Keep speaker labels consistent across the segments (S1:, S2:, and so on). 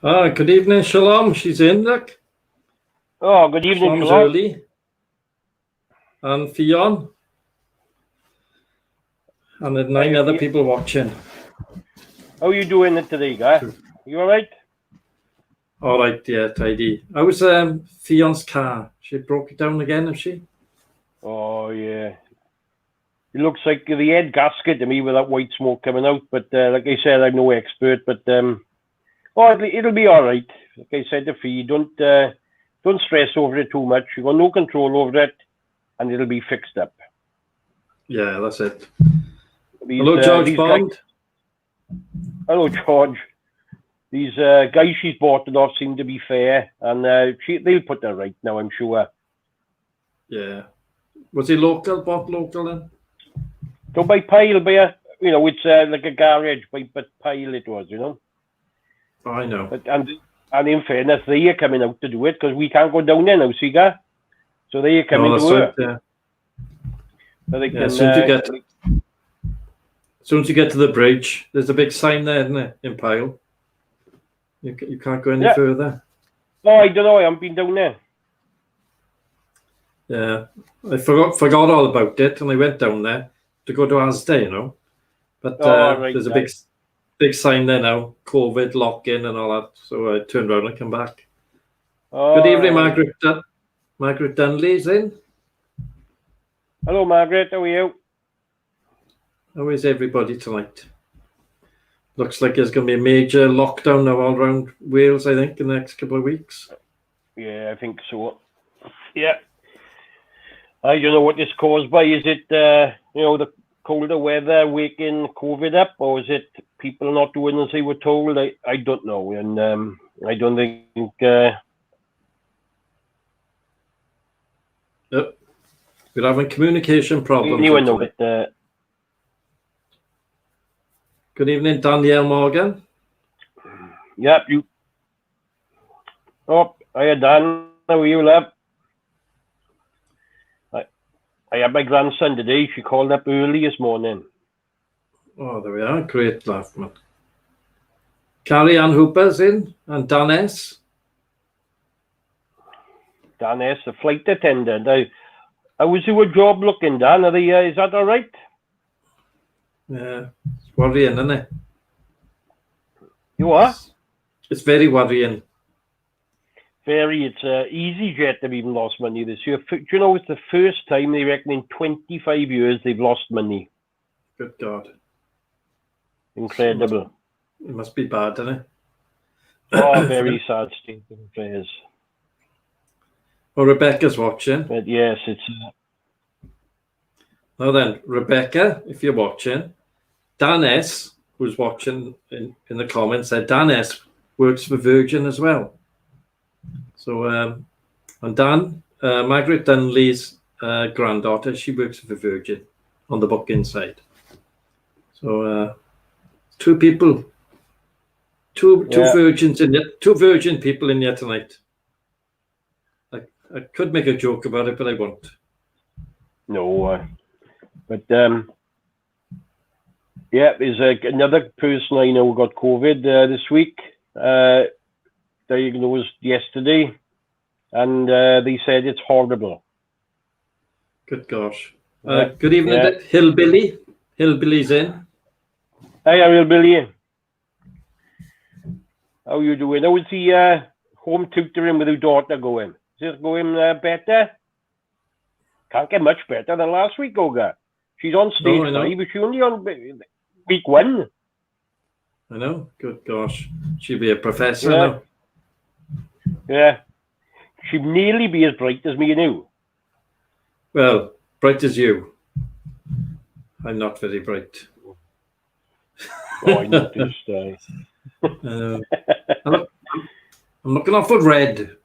S1: Good evening, Shalom. She's in, look.
S2: Oh, good evening,
S1: Shalom's
S2: Shalom.
S1: early. And Fionn. And there's 9 other people watching.
S2: How are you doing it today, guy? You all right?
S1: All right, yeah, tidy. How's Fionn's car? She broke it down again, has she?
S2: Oh, yeah. It looks like the head gasket to me with that white smoke coming out. But like I said, I'm no expert. But it'll be all right. Like I said to Fee, don't stress over it too much. You've got no control over it, and it'll be fixed up.
S1: Yeah, that's it. Hello, George Bond.
S2: Hello, George. These guys she's bought it off seem to be fair, and they'll put that right now, I'm sure.
S1: Yeah. Was he local? Bought local then?
S2: So by pile, it's like a garage, but pile it was,
S1: I know.
S2: But, and in fairness, they are coming out to do it because we can't go down there now, Siga. So they are coming to
S1: work.
S2: Right,
S1: So they can, as soon as you get to the bridge, there's a big sign there, isn't it, in Pyle? You can't go any further.
S2: Oh, I don't know. I haven't been down there.
S1: Yeah, I forgot all about it, and I went down there to go to Asda, But there's a big sign there now, COVID lock-in and all that. So I turned around and come back. Good evening, Margaret. Margaret Dunley's in.
S2: Hello, Margaret. How are you?
S1: How is everybody tonight? Looks like there's going to be a major lockdown now all around Wales, I think, in the next couple of weeks.
S2: Yeah, I think so. Yeah. I don't know what this caused by. Is it, the colder weather waking COVID up, or is it people not doing as they were told? I don't know, and I don't think.
S1: Yep. We're having communication problems.
S2: Anyone know it?
S1: Good evening, Danielle Morgan.
S2: Yep, you. Oh, hiya, Dan. How are you, love? I had my grandson today. She called up early this morning.
S1: Oh, there we are. Great laugh, man. Carrie Ann Hooper's in, and Dan S.
S2: Dan S, the flight attendant. How was your job looking, Dan? Is that all right?
S1: Yeah, it's worrying, isn't it?
S2: You are?
S1: It's very worrying.
S2: Very. It's EasyJet have even lost money this year. Do you know it's the first time they reckon in 25 years they've lost money?
S1: Good God.
S2: Incredible.
S1: It must be bad, isn't it?
S2: Oh, very sad state of affairs.
S1: Well, Rebecca's watching.
S2: But yes, it's...
S1: Now then, Rebecca, if you're watching, Dan S, who's watching in the comments, said Dan S works for Virgin as well. So, and Dan, Margaret Dunley's granddaughter, she works for Virgin on the booking side. So, two people, two virgins in it, 2 virgin people in here tonight. I could make a joke about it, but I won't.
S2: No, but there's another person I know got COVID this week. Diagnosed yesterday, and they said it's horrible.
S1: Good gosh. Good evening, Hillbilly. Hillbilly's in.
S2: Hi, Hillbilly. How you doing? How is the home tutoring with your daughter going? Is it going better? Can't get much better than last week, Olga. She's on stage 3, but she's only on week 1.
S1: I know. Good gosh. She'll be a professor now.
S2: Yeah. She'd nearly be as bright as me and you.
S1: Well, bright as you. I'm not very bright.
S2: Oh, I noticed.
S1: I'm looking off for red.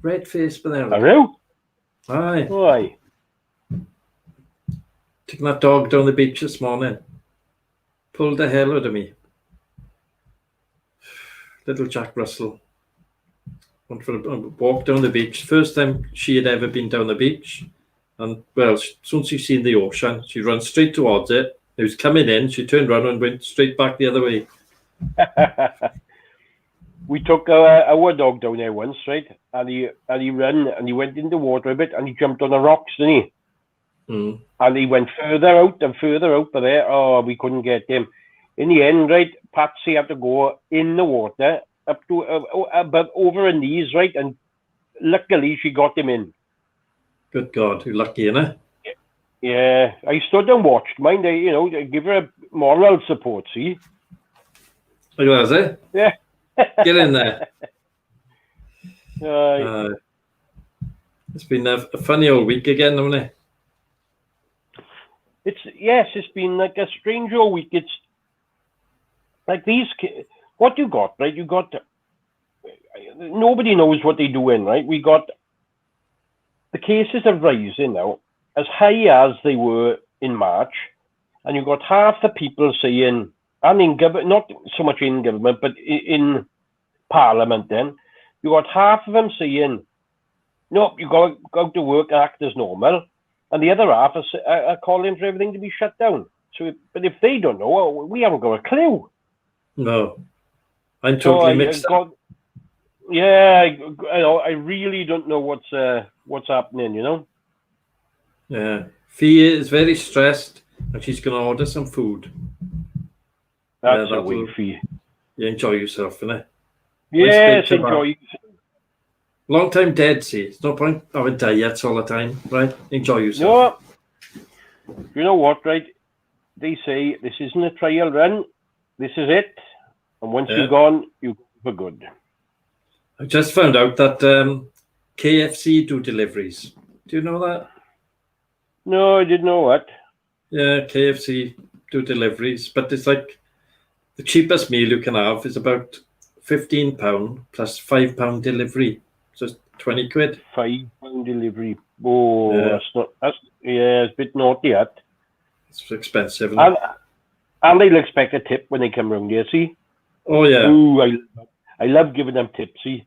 S1: Red face for there.
S2: Are you?
S1: Aye.
S2: Why?
S1: Taking that dog down the beach this morning. Pulled the hell out of me. Little Jack Russell. Went for a walk down the beach. First time she had ever been down the beach. And, well, as soon as she seen the ocean, she ran straight towards it. It was coming in. She turned around and went straight back the other way.
S2: we took our dog down there once, right? And he ran and he went in the water a bit and he jumped on the rocks, didn't he?
S1: Mm.
S2: And he went further out and further out of there. Oh, we couldn't get him. In the end, right, Patsy had to go in the water up to about over her knees, right? And luckily she got him in.
S1: Good God, you're lucky, innit?
S2: Yeah, I stood and watched. Mind, they give her a moral support, see?
S1: Look at that, eh?
S2: Yeah.
S1: Get in there.
S2: Uh,
S1: It's been a funny old week again, hasn't it?
S2: It's been like a strange old week. It's like what you got, right? You got, nobody knows what they're doing, right? We got, the cases are rising now, as high as they were in March, and you got half the people saying, and in government, not so much in government, but in Parliament then, you got half of them saying, no, you got to go to work, act as normal, and the other half are calling for everything to be shut down. So, but if they don't know, we haven't got a clue.
S1: No. I'm totally mixed up.
S2: Yeah, I really don't know what's happening, you know?
S1: Yeah. Fia is very stressed and she's going to order some food.
S2: That's a way, Fia.
S1: You enjoy yourself, innit?
S2: Yes, enjoy.
S1: Long time dead, see. It's no point having diets all the time, right? Enjoy yourself.
S2: No, you know what, right? They say this isn't a trial run. This is it. And once you're gone, you're for good.
S1: I just found out that KFC do deliveries. Do you know that?
S2: No, I didn't know that.
S1: Yeah, KFC do deliveries, but it's like the cheapest meal you can have is about £15 plus £5 delivery. So it's 20 quid.
S2: £5 delivery. Oh, yeah. That's it's a bit naughty, that.
S1: It's expensive.
S2: And they'll expect a tip when they come round here, see?
S1: Oh, yeah.
S2: Ooh, I love giving them tips, see?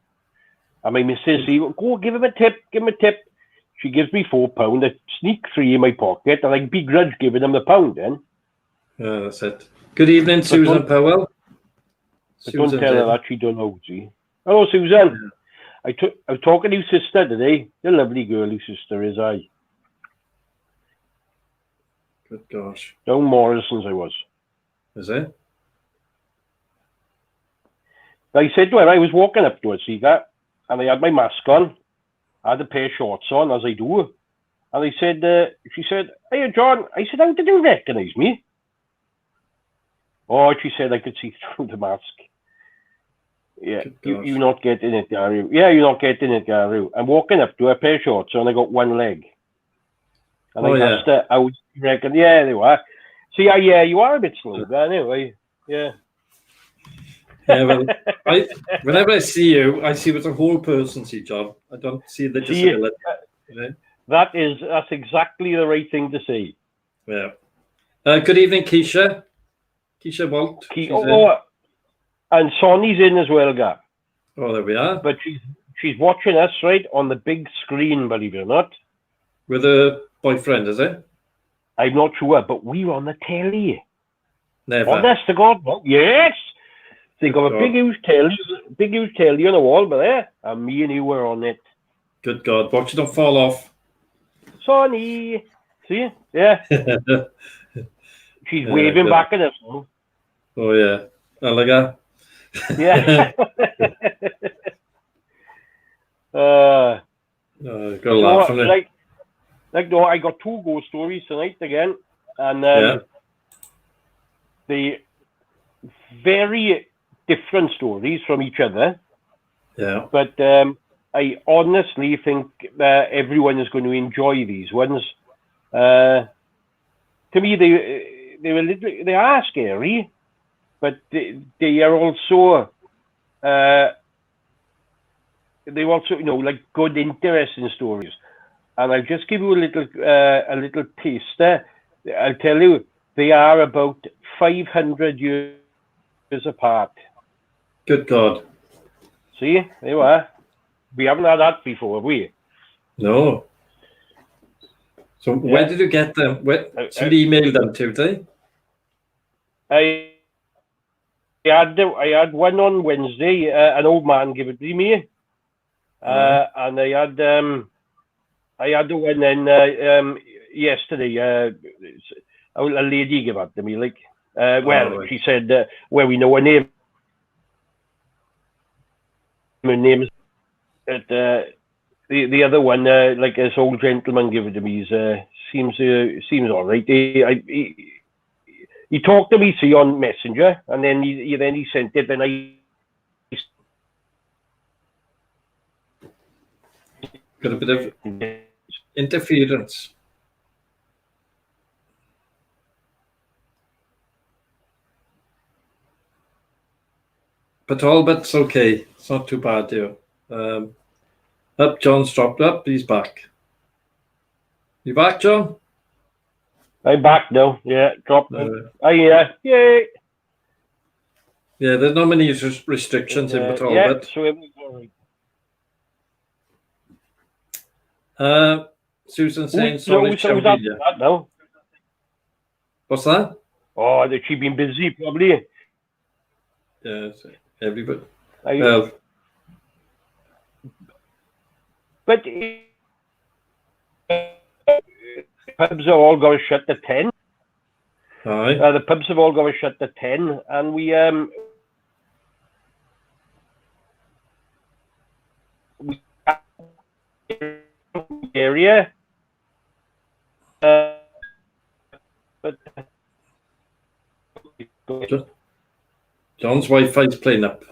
S2: And my missus, see, go give him a tip, She gives me £4. I sneak 3 in my pocket, and I begrudge giving them the £1 then.
S1: Yeah, that's it. Good evening, Susan Powell.
S2: Don't tell her that she don't know, see? Hello, Susan. Yeah. I was talking to your sister today. You're a lovely girl, your sister is, I.
S1: Good gosh.
S2: Down Morrison's I was.
S1: Is it?
S2: I said to her, I was walking up to her, see that? And I had my mask on. I had a pair of shorts on, as I do. And I said, she said, hey, John. I said, how did you recognise me? Oh, she said, I could see through the mask. Yeah, you're not getting it, Gary. Yeah, you're not getting it, Gary. I'm walking up to her, pair of shorts on, I got one leg. And I asked her, I would reckon, yeah, they were. See, yeah, you are a bit slow, but anyway, yeah.
S1: Yeah, well, whenever I see you, I see with a whole person, see, John. I don't see the disability.
S2: That's exactly the right thing to say.
S1: Yeah. Good evening, Keisha. Keisha Walt.
S2: And Sonny's in as well, Gap.
S1: Oh, there we are.
S2: But she's watching us, right, on the big screen, believe it or not.
S1: With her boyfriend, is it?
S2: I'm not sure, but we were on the telly.
S1: Never.
S2: Honest to God, yes! They got a big huge telly on the wall, but there, and me and you were on it.
S1: Good God, watch it don't fall off.
S2: Sonny! See? Yeah. She's waving back at us.
S1: Oh, yeah. I like that.
S2: Yeah.
S1: Got a laugh from it.
S2: No, I got 2 ghost stories tonight again, and they very different stories from each other.
S1: Yeah.
S2: But I honestly think that everyone is going to enjoy these ones. To me, they are scary, but they are also like good, interesting stories. And I'll just give you a little taster. I'll tell you, they are about 500 years apart.
S1: Good God.
S2: See, there you are. We haven't had that before, have we?
S1: No. So where did you get them? Somebody emailed them to, did they?
S2: I had one on Wednesday. An old man gave it to me, and I had the one then yesterday. A lady gave it to me. Like,
S1: right.
S2: she said, "Well, we know her name. Her name is." The other one, like this old gentleman gave it to me. Seems all right. He talked to me, see, on Messenger, and then he sent it, and I
S1: Got a bit of interference. But all but's okay. It's not too bad, dear. Up, John's dropped up. He's back. You back, John?
S2: I'm back now. Yeah, dropped.
S1: Yay. Yeah, there's not many restrictions in Talbot.
S2: So it was all right.
S1: Susan saying solid
S2: that now.
S1: What's that?
S2: Oh, that she been busy probably.
S1: Yeah, everybody.
S2: But pubs are all going to shut at 10.
S1: Aye.
S2: The pubs have all got to shut at 10, and we area. But
S1: John's Wi-Fi's playing up.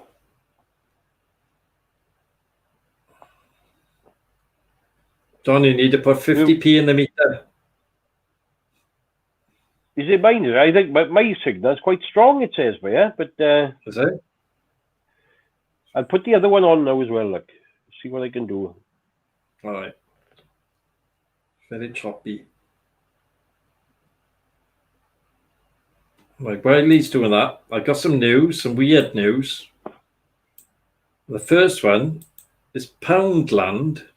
S1: John, you need to put 50p in the meter.
S2: Is it mine? I think my signal is quite strong, it says, but
S1: Is it?
S2: I'll put the other one on now as well, look. See what I can do.
S1: All right. Very choppy. Right, while he's doing that, I've got some news, some weird news. The first one is Poundland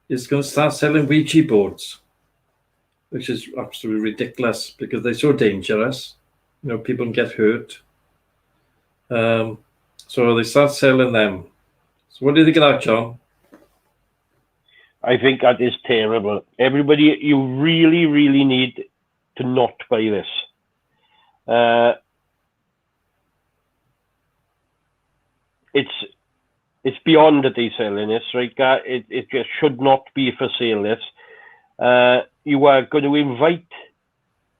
S1: is going to start selling Ouija boards, which is absolutely ridiculous because they're so dangerous. You know, people can get hurt. So they start selling them. So what do you think of that, John?
S2: I think that is terrible. Everybody, you really, really need to not buy this. It's beyond that they're selling this, right? It just should not be for sale. This you are going to invite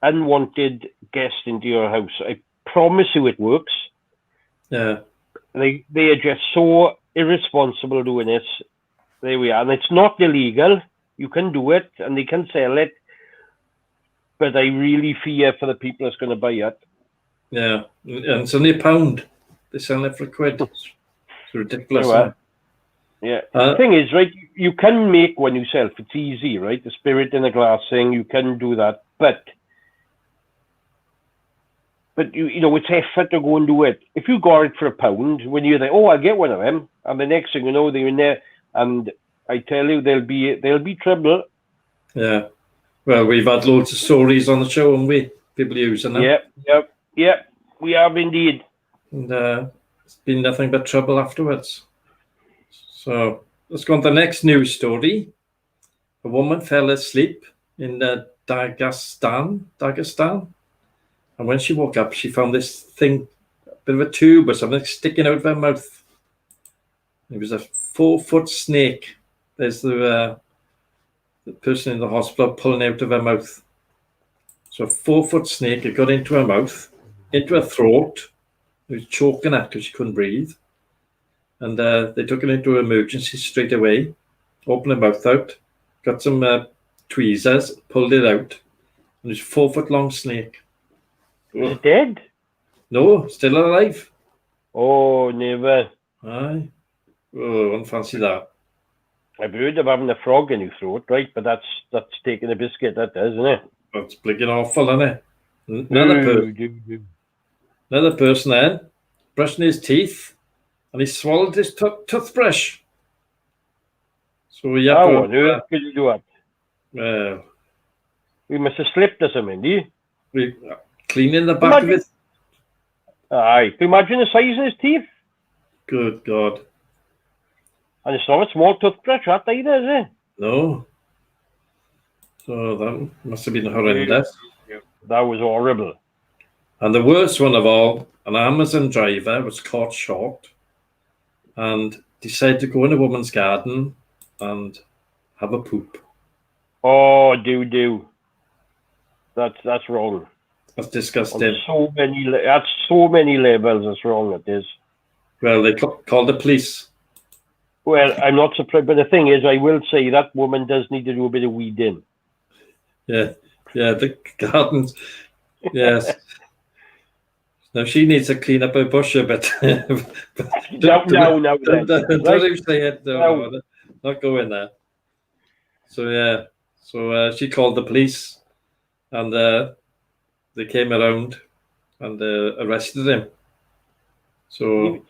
S2: unwanted guests into your house. I promise you, it works.
S1: Yeah,
S2: they are just so irresponsible doing this. There we are, and it's not illegal. You can do it, and they can sell it. But I really fear for the people that's going to buy it.
S1: Yeah, and it's only £1. They're selling it for £1. It's ridiculous.
S2: Yeah. The thing is, right, you can make one yourself. It's easy, right? The spirit in a glass thing, you can do that. But you know, it's effort to go and do it. If you got it for £1, when you're there, oh, I'll get one of them, and the next thing you know, they're in there, and I tell you, there'll be trouble.
S1: Yeah. Well, we've had loads of stories on the show, haven't we? People using them.
S2: Yep. We have indeed.
S1: And it's been nothing but trouble afterwards. So let's go on to the next news story. A woman fell asleep in Dagestan. And when she woke up, she found this thing, a bit of a tube or something, sticking out of her mouth. It was a 4-foot snake. There's the person in the hospital pulling out of her mouth. So a 4-foot snake had got into her mouth, into her throat. It was choking her because she couldn't breathe. And they took her into emergency straight away, opened her mouth out, got some tweezers, pulled it out. And it was a 4-foot long snake.
S2: Is it dead?
S1: No, still alive.
S2: Oh, never.
S1: Aye. Oh, I wouldn't fancy that.
S2: I've heard of having a frog in your throat, right? But that's taking a biscuit, that does, isn't it?
S1: That's blinking awful, isn't it? Another person then, brushing his teeth, and he swallowed his toothbrush. So we have
S2: how on earth could you do that?
S1: Well,
S2: we must have slipped or something, do you?
S1: We cleaning the back of it.
S2: Aye. Can you imagine the size of his teeth?
S1: Good God.
S2: And it's not a small toothbrush, that either, is it?
S1: No. So that must have been horrendous.
S2: That was horrible.
S1: And the worst one of all, an Amazon driver was caught short and decided to go in a woman's garden and have a poop.
S2: Oh, do. That's wrong.
S1: That's
S2: On
S1: disgusting.
S2: that's so many levels. That's wrong. It is.
S1: Well, they called the police.
S2: Well, I'm not surprised, but the thing is, I will say that woman does need to do a bit of weeding.
S1: Yeah, the gardens. Yes. Now she needs to clean up her bush a bit.
S2: No.
S1: Don't you say it.
S2: No.
S1: No, not going there. So she called the police, and they came around and arrested him. So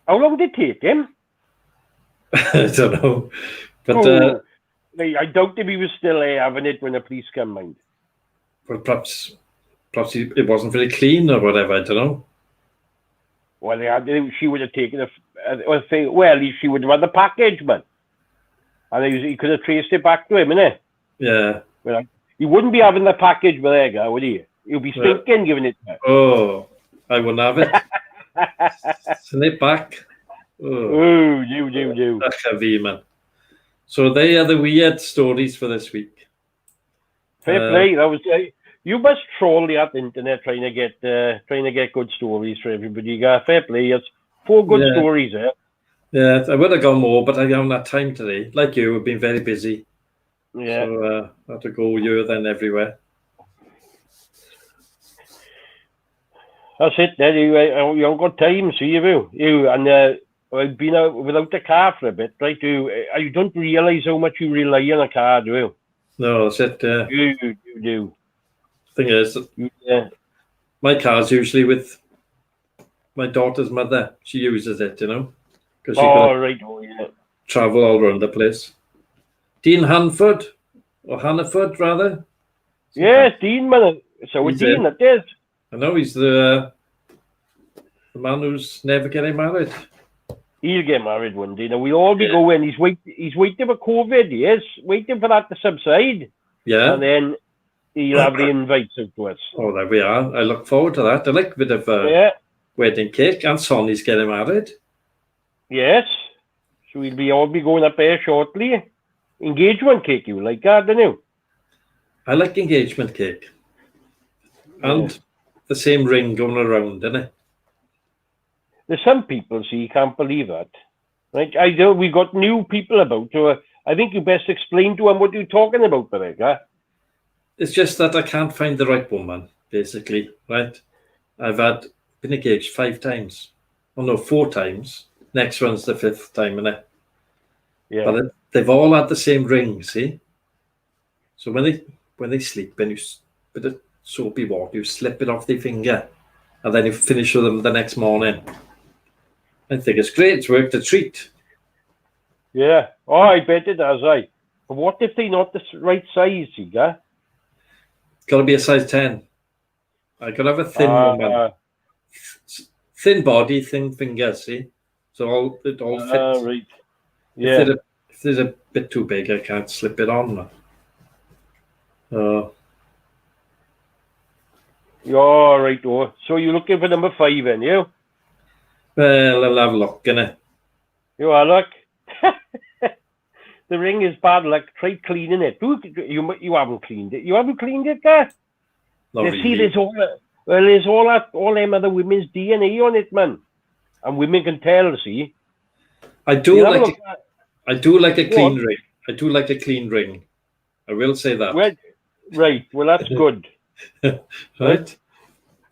S2: How long did it take him?
S1: I don't know, but
S2: I doubt if he was still having it when the police come, mind.
S1: well, perhaps it wasn't very clean or whatever. I don't know.
S2: Well, she would have taken she would have had the package, man. And he could have traced it back to him, innit?
S1: Yeah.
S2: Well, he wouldn't be having the package with Edgar, would he? He'll be stinking giving it to him.
S1: Oh, I wouldn't have it. Send it back.
S2: Oh, you.
S1: That's heavy, man. So they are the weird stories for this week.
S2: Fair play. That was you must troll the internet trying to get good stories for everybody. Fair play. It's 4 good stories there.
S1: Yeah, I would have gone more, but I haven't had time today. Like you, we've been very busy.
S2: Yeah.
S1: So I had to go here, then everywhere.
S2: That's it. Then you haven't got time, see you and I've been out without the car for a bit, right? You don't realise how much you rely on a car, do you?
S1: No, that's it.
S2: You do.
S1: Thing is, my car's usually with my daughter's mother. She uses it, because she can travel all around the place. Dean Hanford, or Hannaford, rather.
S2: Yes, Dean, man. So with Dean, it is.
S1: I know he's the man who's never getting married.
S2: He'll get married one day. Now we'll all be going. He's waiting for COVID. He is waiting for that to subside.
S1: Yeah.
S2: And then he'll have the invites out to us.
S1: Oh, there we are. I look forward to that. I like a bit of wedding cake, and Sonny's getting married. Yes.
S2: So we'll all be going up there shortly. Engagement cake, you like that, don't you?
S1: I like engagement cake. And the same ring going around, isn't it?
S2: There's some people, see, you can't believe that. Right? I know we got new people about, so I think you best explain to them what you're talking about, Rebecca.
S1: It's just that I can't find the right woman, basically, right? I've been engaged 5 times. Oh no, 4 times. Next one's the 5th time, innit?
S2: Yeah.
S1: But they've all had the same ring, see? So when they sleep and you bit of soapy water, you slip it off their finger, and then you finish with them the next morning. I think it's great. It's worked a treat.
S2: Yeah. Oh, I bet it does, But what if they're not the right size, Siga?
S1: Got to be a size 10. I could have a thin woman. Thin body, thin fingers, see? So it all fits.
S2: Right. Yeah.
S1: If there's a bit too big, I can't slip it on.
S2: You're right, oh. So you're looking for number 5, then, you?
S1: Well, I'll have a look, innit?
S2: You are, look. The ring is bad luck. Try cleaning it. You haven't cleaned it. You haven't cleaned it, guys? See, there's all them other women's DNA on it, man. And women can tell, see?
S1: I do like a clean ring. I do like a clean ring. I will say that.
S2: Well, that's good.
S1: Right?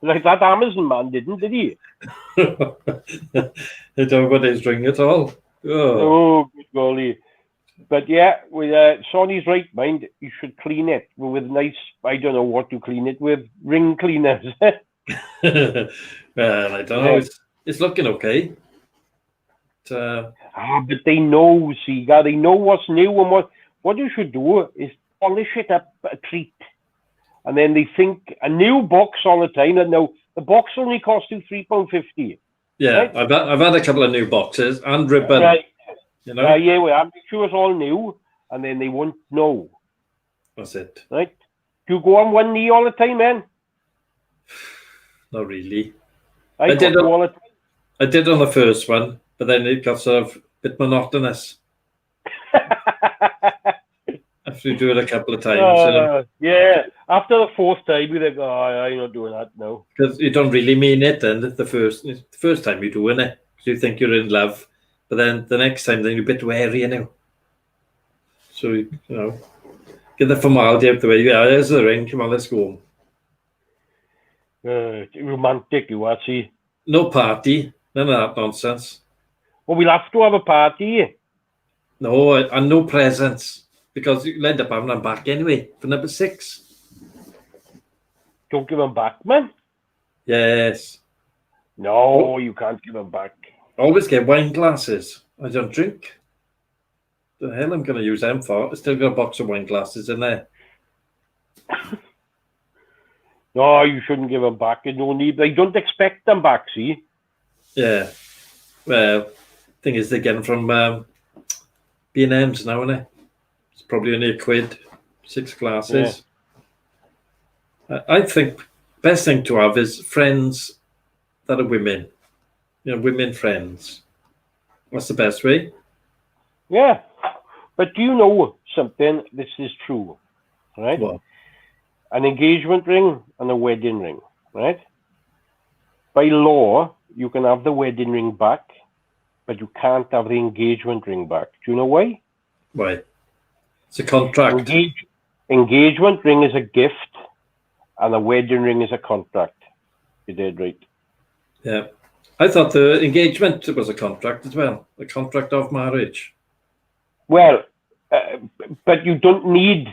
S2: Like that Amazon man did he?
S1: I don't know about his ring at all.
S2: Oh, good golly. But yeah, with Sonny's right mind, you should clean it with nice, I don't know what to clean it with, ring cleaners.
S1: Well, I don't know. It's looking okay.
S2: But they know, they know what's new, and what you should do is polish it up a treat. and then they think a new box all the time. And now the box only costs you £3.50.
S1: Yeah,
S2: right?
S1: I've had a couple of new boxes and ribbon.
S2: Right.
S1: You know,
S2: Yeah, well, I'm sure it's all new, and then they won't know.
S1: that's it.
S2: Right? Do you go on one knee all the time, man?
S1: Not really.
S2: I
S1: did
S2: go all the time.
S1: I did on the first one, but then it got sort of a bit monotonous after you do it a couple of times. You know,
S2: Yeah. After the fourth time, you think, oh, I'm not doing that now.
S1: because you don't really mean it. Then the first time you're doing it, 'cause you think you're in love, but then the next time, then you're a bit wary, you know. So you know, get the formality out the way. Yeah, there's the ring. Come on, let's go home.
S2: Romantic, you are, see.
S1: No party, none of that nonsense.
S2: Well, we'll have to have a party.
S1: No, and no presents because you'll end up having them back anyway for number 6.
S2: Don't give them back, man.
S1: Yes.
S2: No, you can't give them back.
S1: Always get wine glasses. I don't drink. The hell I'm going to use them for? I still got a box of wine glasses in there.
S2: No, you shouldn't give them back. You don't need. They don't expect them back. See.
S1: Yeah. Well, thing is, they get them from B&M's now, isn't it? It's probably only £1, 6 glasses. Yeah. I think best thing to have is friends that are women. You know, women friends. That's the best way.
S2: Yeah. But do you know something? This is true, right?
S1: What?
S2: An engagement ring and a wedding ring, right? By law, you can have the wedding ring back, but you can't have the engagement ring back. Do you know why?
S1: Why? It's a contract.
S2: Engagement ring is a gift, and a wedding ring is a contract. You did right.
S1: Yeah. I thought the engagement was a contract as well, a contract of marriage.
S2: Well, but you don't need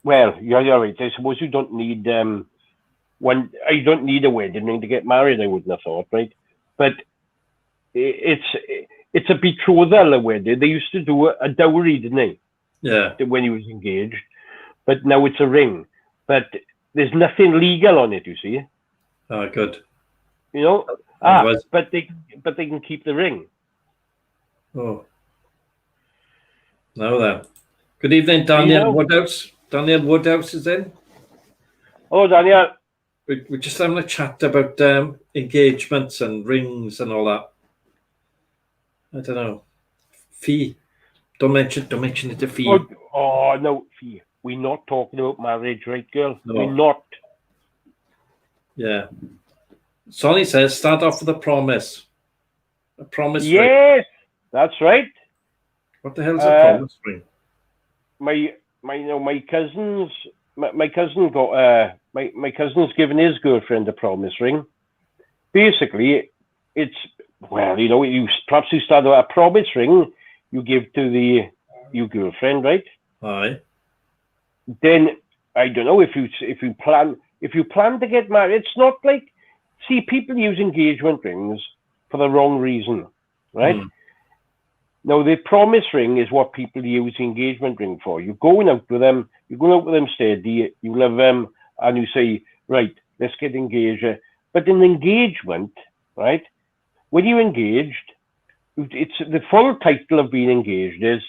S2: Well, you're right. I suppose you don't need you don't need a wedding ring to get married. I wouldn't have thought, right? But it's a betrothal, a wedding. They used to do a dowry, didn't they?
S1: Yeah.
S2: When he was engaged, but now it's a ring. But there's nothing legal on it. You see?
S1: Oh, good.
S2: You know.
S1: Otherwise...
S2: but they can keep the ring.
S1: Oh. Now then. Good evening, Daniel Woodhouse. Daniel Woodhouse is in.
S2: Oh, Daniel.
S1: We're just having a chat about engagements and rings and all that. I don't know. Fee. Don't mention it a fee.
S2: Oh no, fee. We're not talking about marriage, right, girl?
S1: No.
S2: We're not.
S1: Yeah. Sonny says start off with a promise. A promise ring.
S2: Yes, that's right.
S1: What the hell is a promise ring?
S2: My cousin's given his girlfriend a promise ring. Basically, it's you start with a promise ring you give to your girlfriend, right?
S1: Aye.
S2: Then I don't know if you plan to get married. It's not like, see, people use engagement rings for the wrong reason, right? Now, the promise ring is what people use the engagement ring for. You're going out with them steady, you love them, and you say, right, let's get engaged. But in engagement, right, when you're engaged, it's the full title of being engaged is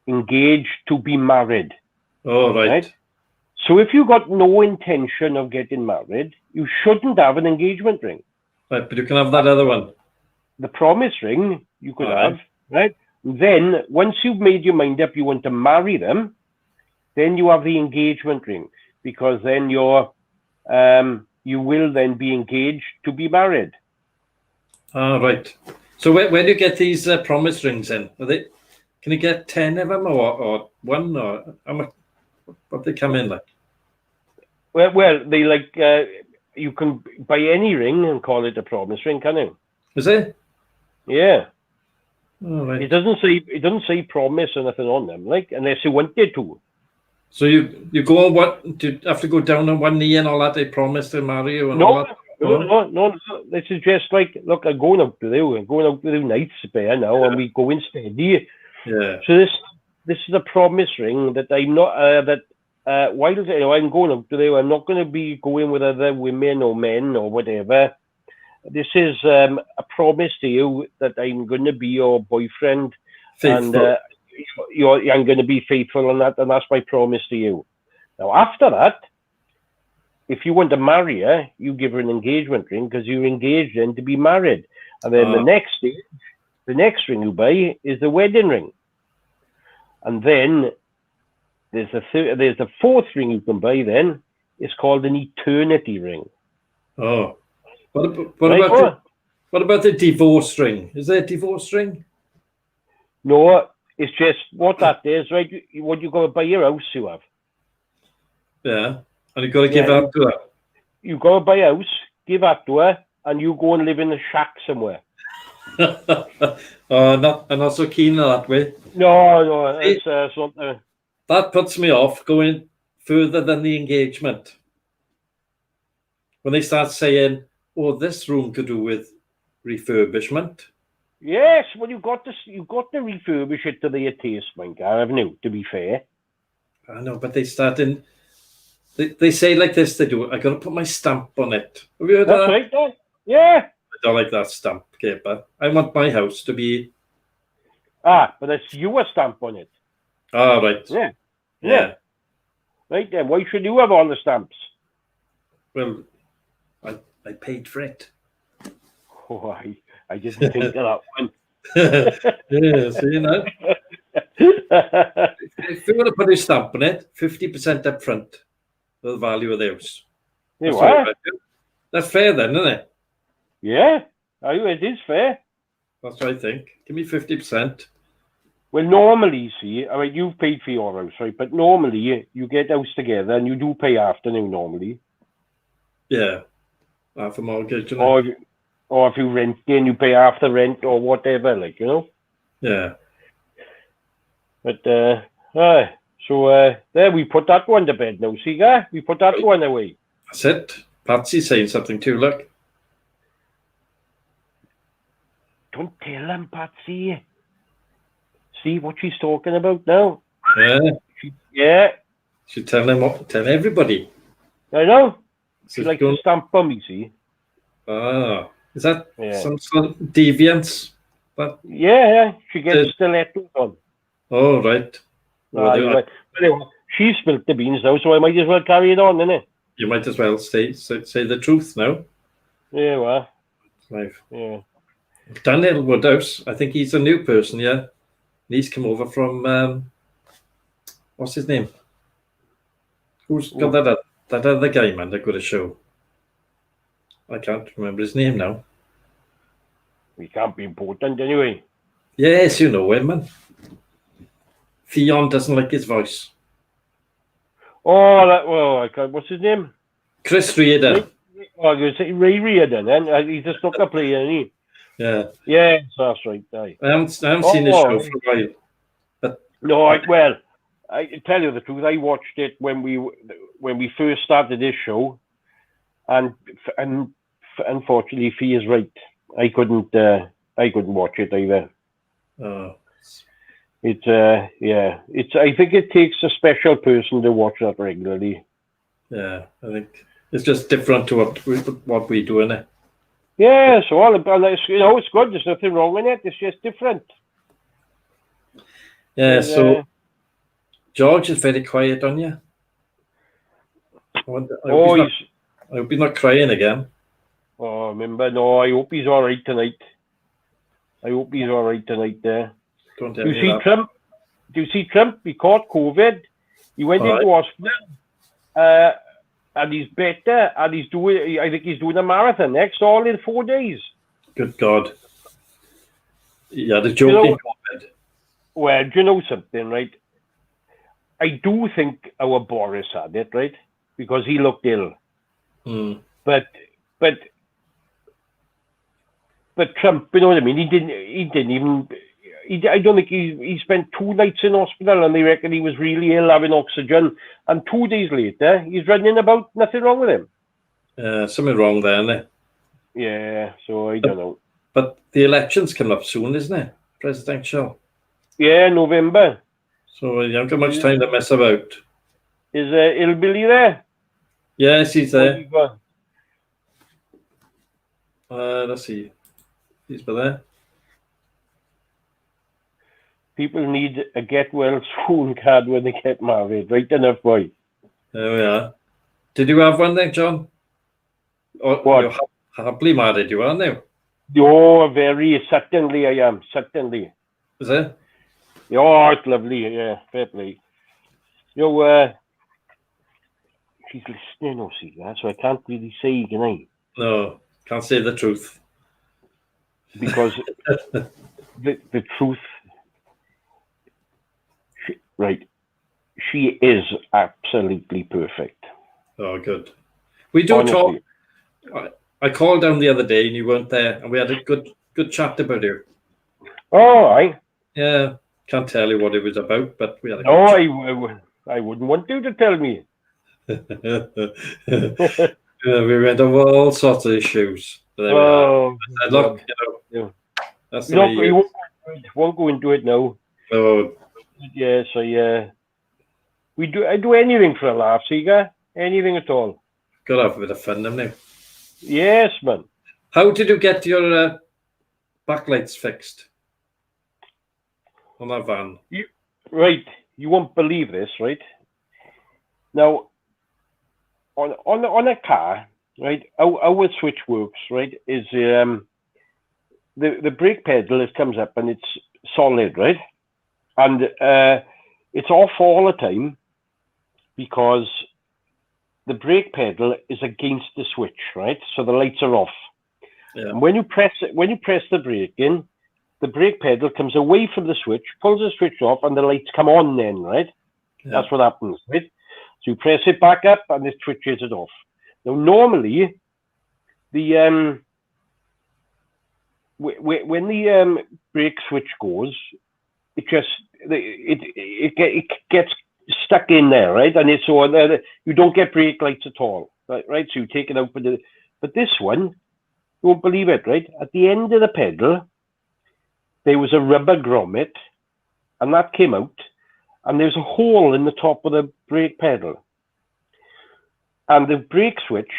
S2: engaged to be married.
S1: Oh, right.
S2: So if you got no intention of getting married, you shouldn't have an engagement ring.
S1: Right, but you can have that other one.
S2: The promise ring you could have, right? Then, once you've made your mind up you want to marry them, then you have the engagement ring, because then you will then be engaged to be married.
S1: Ah, right. So where do you get these promise rings in? Can you get 10 of them or one, or how much? What they come in like?
S2: Well, they like you can buy any ring and call it a promise ring, can you?
S1: Is it?
S2: Yeah.
S1: Oh, right.
S2: It doesn't say promise or nothing on them, like, unless you wanted to.
S1: So you go on what? Do you have to go down on one knee and all that? They promise to marry you and all that?
S2: No. This is just like, look, I'm going out with you nights bear now, and we go in steady.
S1: Yeah.
S2: So this is a promise ring that I'm not while I'm going out there, I'm not going to be going with other women or men or whatever. This is a promise to you that I'm going to be your boyfriend,
S1: Faithful.
S2: and I'm going to be faithful on that, and that's my promise to you. Now, after that, if you want to marry her, you give her an engagement ring because you're engaged then to be married, and then the next ring you buy is the wedding ring, and then there's the fourth ring you can buy. Then it's called an eternity ring.
S1: Oh, what about the divorce ring? Is there a divorce ring?
S2: No, it's just what that is, right? What you got to buy your house, you have.
S1: Yeah, and you got to give that to her.
S2: You got to buy a house, give that to her, and you go and live in a shack somewhere.
S1: I'm not so keen on that way.
S2: No, it's something.
S1: That puts me off going further than the engagement. When they start saying, "Oh, this room could do with refurbishment."
S2: Yes, well, you've got to refurbish it to their taste, my God, haven't you? To be fair.
S1: I know, but they start in. They say like this. They do. I got to put my stamp on it. Have you heard
S2: That's
S1: that?
S2: right, Dan. Yeah.
S1: I don't like that stamp paper. I want my house to be.
S2: But it's your stamp on it.
S1: Ah, right.
S2: Yeah. Right then, why should you have all the stamps?
S1: Well, I paid for it.
S2: Oh, I didn't think of that one.
S1: Yeah, see, you know. If you want to put a stamp on it, 50% up front for the value of the house. That's fair then, isn't it?
S2: Yeah, it is fair.
S1: That's what I think. Give me 50%.
S2: Well, normally, see, I mean, you've paid for your house, right? But normally, you get house together and you do pay afternoon normally.
S1: Yeah. Half a mortgage.
S2: Or if you rent in, you pay half the rent or whatever, like, you know?
S1: Yeah.
S2: But, there, we put that one to bed now, see, guy? We put that one away.
S1: That's it. Patsy's saying something too, look.
S2: Don't tell him, Patsy. See what she's talking about now?
S1: Yeah. She's telling everybody.
S2: I know. She likes to stamp on me, see?
S1: Ah. Is that some sort of deviance?
S2: Yeah. She gets stilettos on.
S1: Oh, right.
S2: But anyway, she spilt the beans now, so I might as well carry it on, innit?
S1: You might as well say the truth now.
S2: Yeah, well.
S1: Life.
S2: Yeah.
S1: Daniel Woodhouse, I think he's a new person, yeah. He's come over from what's his name? Who's got that other guy, man, that got a show? I can't remember his name now.
S2: We can't be important anyway.
S1: Yes, you know him, man. Theon doesn't like his voice.
S2: Oh, what's his name?
S1: Chris Reardon.
S2: I was going to say Ray Reardon, and he's just not a player, isn't he?
S1: Yeah.
S2: Yeah, that's right.
S1: I haven't seen his show for a while. But
S2: no, I tell you the truth, I watched it when we first started this show, and unfortunately, Fee is right. I couldn't watch it either.
S1: Oh.
S2: I think it takes a special person to watch that regularly.
S1: Yeah, I think it's just different to what we do, innit?
S2: Yeah, so all about it's good. There's nothing wrong with it. It's just different.
S1: Yeah. So George is very quiet on you. I hope he's not crying again.
S2: Oh, remember? No, I hope he's all right tonight. There.
S1: Don't
S2: Do you see Trump? He caught COVID. He went into hospital. And he's better, and I think he's doing a marathon next, all in 4 days.
S1: Good God. Yeah, the joking COVID.
S2: Well, do you know something, right? I do think our Boris had it, right? Because he looked ill.
S1: Mm.
S2: But Trump, you know what I mean? He didn't even. I don't think he spent 2 nights in hospital, and they reckon he was really ill, having oxygen. And 2 days later, he's running about. Nothing wrong with him.
S1: Something wrong there, isn't it?
S2: Yeah, so I don't know.
S1: But the election's coming up soon, isn't it? Presidential.
S2: Yeah, November.
S1: So you haven't got much time to mess about.
S2: Is Hillbilly there?
S1: Yes, he's
S2: What have
S1: there.
S2: you got?
S1: Let's see. He's there.
S2: People need a get well soon card when they get married. Right enough, boy.
S1: There we are. Did you have one then, John? Or
S2: What?
S1: you're happily married, you are now?
S2: Oh, very certainly I am. Certainly.
S1: Is it?
S2: Oh, it's lovely. Yeah, fair play. She's listening, or see that, so I can't really say, can I?
S1: No, can't say the truth.
S2: Because the truth, she is absolutely perfect.
S1: Oh, good. We do
S2: Honestly.
S1: talk. I called down the other day and you weren't there, and we had a good chat about you.
S2: Oh, I.
S1: Yeah, can't tell you what it was about, but we had a
S2: No,
S1: good chat.
S2: I wouldn't want you to tell me.
S1: Yeah, we went over all sorts of issues. There we are. I said, look,
S2: yeah.
S1: that's the way
S2: You won't go into it now.
S1: Oh,
S2: Yes, I do anything for a laugh, Seeger. Anything at all.
S1: gotta have a bit of fun, haven't you?
S2: Yes, man.
S1: How did you get your backlights fixed on that van?
S2: You won't believe this, right? Now, on a car, right, our switch works, right, is the brake pedal, it comes up and it's solid, right? And it's off all the time because the brake pedal is against the switch, right? So the lights are off.
S1: Yeah.
S2: And when you press the brake in, the brake pedal comes away from the switch, pulls the switch off, and the lights come on then, right?
S1: Yeah.
S2: That's what happens, right? So you press it back up and it switches it off. Now, normally, when the brake switch goes, it gets stuck in there, right? And it's so you don't get brake lights at all, right? So you take it out, but this one, you won't believe it, right? At the end of the pedal, there was a rubber grommet, and that came out, and there's a hole in the top of the brake pedal, and the brake switch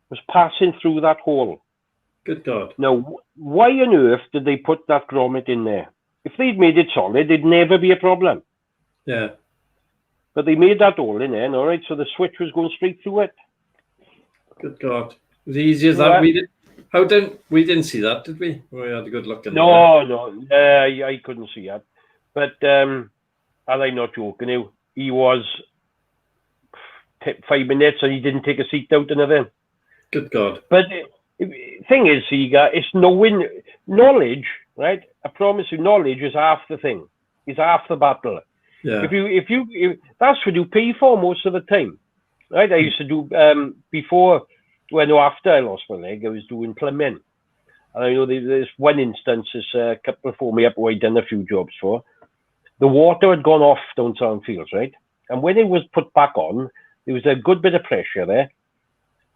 S2: was passing through that hole.
S1: Good God.
S2: Now, why on earth did they put that grommet in there? If they'd made it solid, it'd never be a problem.
S1: Yeah.
S2: But they made that hole in there, all right, so the switch was going straight through it.
S1: Good God. It was easy as that. We didn't see that, did we? We had a good look at
S2: that. I couldn't see that. But and I'm not joking you. He was 5 minutes and he didn't take a seat out and everything.
S1: Good God.
S2: But thing is, Seeger, it's knowledge, right? I promise you, knowledge is half the thing. It's half the battle.
S1: Yeah.
S2: If that's what you pay for most of the time, right? I used to do after I lost my leg, I was doing plumbing, and I know there's one instance, there's a couple before me up who I'd done a few jobs for. The water had gone off down Soundfields, right? And when it was put back on, there was a good bit of pressure there,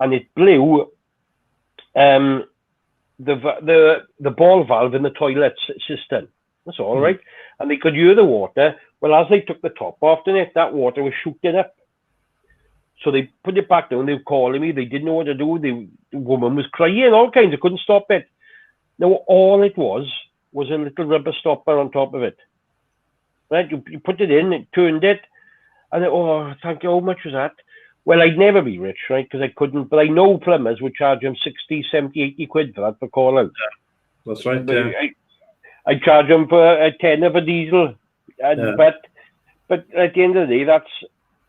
S2: and it blew the ball valve in the toilet cistern. That's all right. And they could hear the water. Well, as they took the top off the net, that water was shooting up. So they put it back down. They were calling me. They didn't know what to do. The woman was crying, all kinds. They couldn't stop it. Now, all it was a little rubber stopper on top of it. Right? You put it in, it turned it, and thank you. How much was that? Well, I'd never be rich, right? Because I couldn't. But I know plumbers would charge them 60, 70, 80 quid for that for call out.
S1: Yeah. That's right.
S2: But
S1: yeah.
S2: I charge them for a tenner for diesel. But at the end of the day,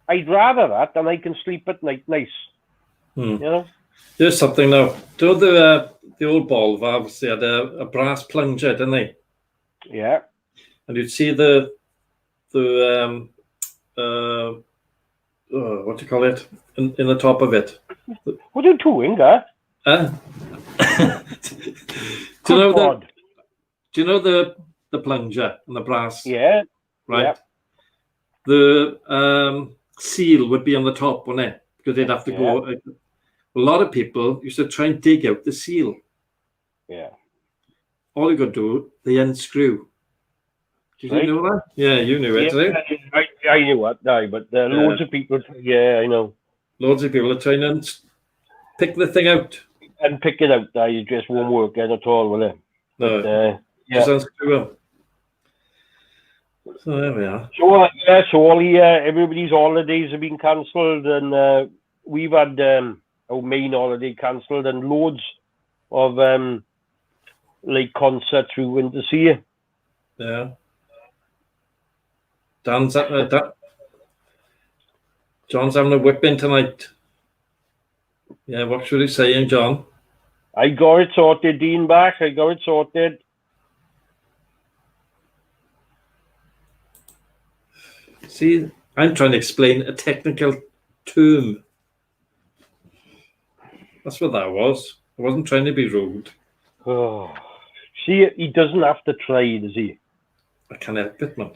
S2: I'd rather that than I can sleep at night nice. You know?
S1: There's something now. Do you know the old ball valves? They had a brass plunger, didn't they?
S2: Yeah.
S1: And you'd see the what do you call it in the top of it?
S2: What are you doing, guy?
S1: Do you know the plunger and the brass?
S2: Yeah.
S1: Right.
S2: Yeah.
S1: The seal would be on the top, wouldn't it? Because they'd have to go. A lot of people used to try and dig out the seal.
S2: Yeah.
S1: All you could do, they unscrew. Did you know that? Yeah, you knew it, right?
S2: I knew what, but loads of people, yeah, I know.
S1: Loads of people are trying to pick the thing out.
S2: And pick it out, it just won't work then at all, will it?
S1: No,
S2: But,
S1: just unscrew them. So there we are.
S2: So, everybody's holidays have been cancelled, and we've had our main holiday cancelled, and loads of like concerts we went to see.
S1: Yeah. John's having a whipping tonight. Yeah, what should he saying, John?
S2: I got it sorted, Dean back. I got it sorted.
S1: See, I'm trying to explain a technical term. That's what that was. I wasn't trying to be rude.
S2: Oh. See, he doesn't have to try, does he?
S1: I can't help it, man.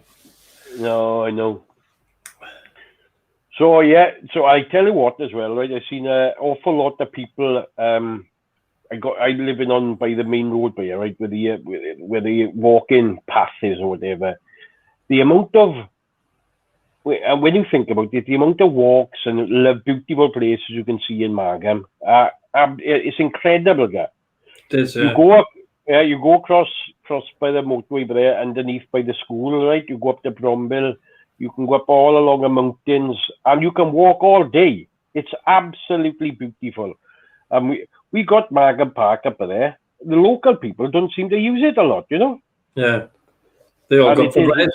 S2: No, I know. So, yeah, so I tell you what as well, right? I've seen an awful lot of people. I live in on by the main road by here, right, where the walking path is or whatever. The amount of, when you think about it, the amount of walks and beautiful places you can see in Margam, it's incredible, guy.
S1: It is,
S2: You go up, you go across by the motorway there, underneath by the school, right? You go up to Brombill, you can go up all along the mountains, and you can walk all day. It's absolutely beautiful. We got Margam Park up there. The local people don't seem to use it a lot, you know?
S1: Yeah. They all got the red.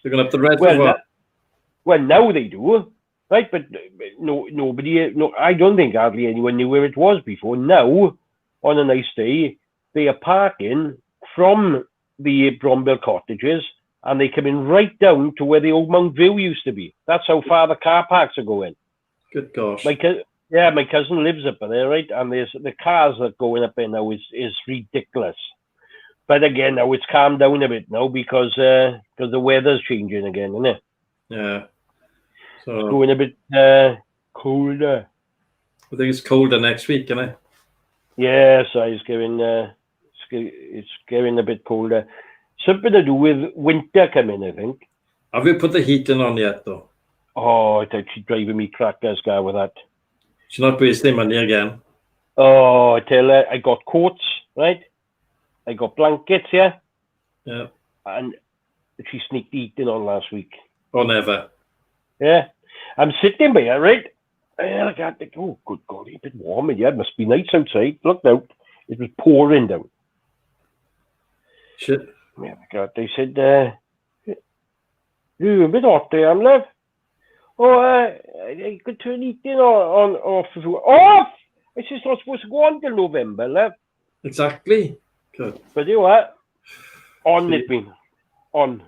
S1: They're going to have the red as well.
S2: Well, now they do, right? But nobody, I don't think hardly anyone knew where it was before. Now, on a nice day, they are parking from the Brombill cottages, and they come in right down to where the old Mount View used to be. That's how far the car parks are going.
S1: Good gosh.
S2: My cousin lives up there, right? And the cars that are going up there now is ridiculous. But again, now it's calmed down a bit now because the weather's changing again, isn't it?
S1: Yeah. So
S2: it's going a bit colder.
S1: I think it's colder next week, isn't it?
S2: Yeah, so it's getting a bit colder. Something to do with winter coming, I think.
S1: Have you put the heating on yet, though?
S2: Oh, it's actually driving me crackers, guy, with that.
S1: She's not wasting money again.
S2: Oh, I tell her, I got coats, right? I got blankets, yeah?
S1: Yeah.
S2: And she sneaked heating on last week.
S1: Oh, never.
S2: Yeah. I'm sitting by her, right? And I got like, oh, good God, it's a bit warm in here. It must be nice outside. Looked out. It was pouring down.
S1: Shit.
S2: Yeah, my God. They said, you're a bit hot there, love. Oh, I could turn heating on, off. Off! I said, it's not supposed to go on till November, love.
S1: Exactly. Good.
S2: But you know what? On it been. On.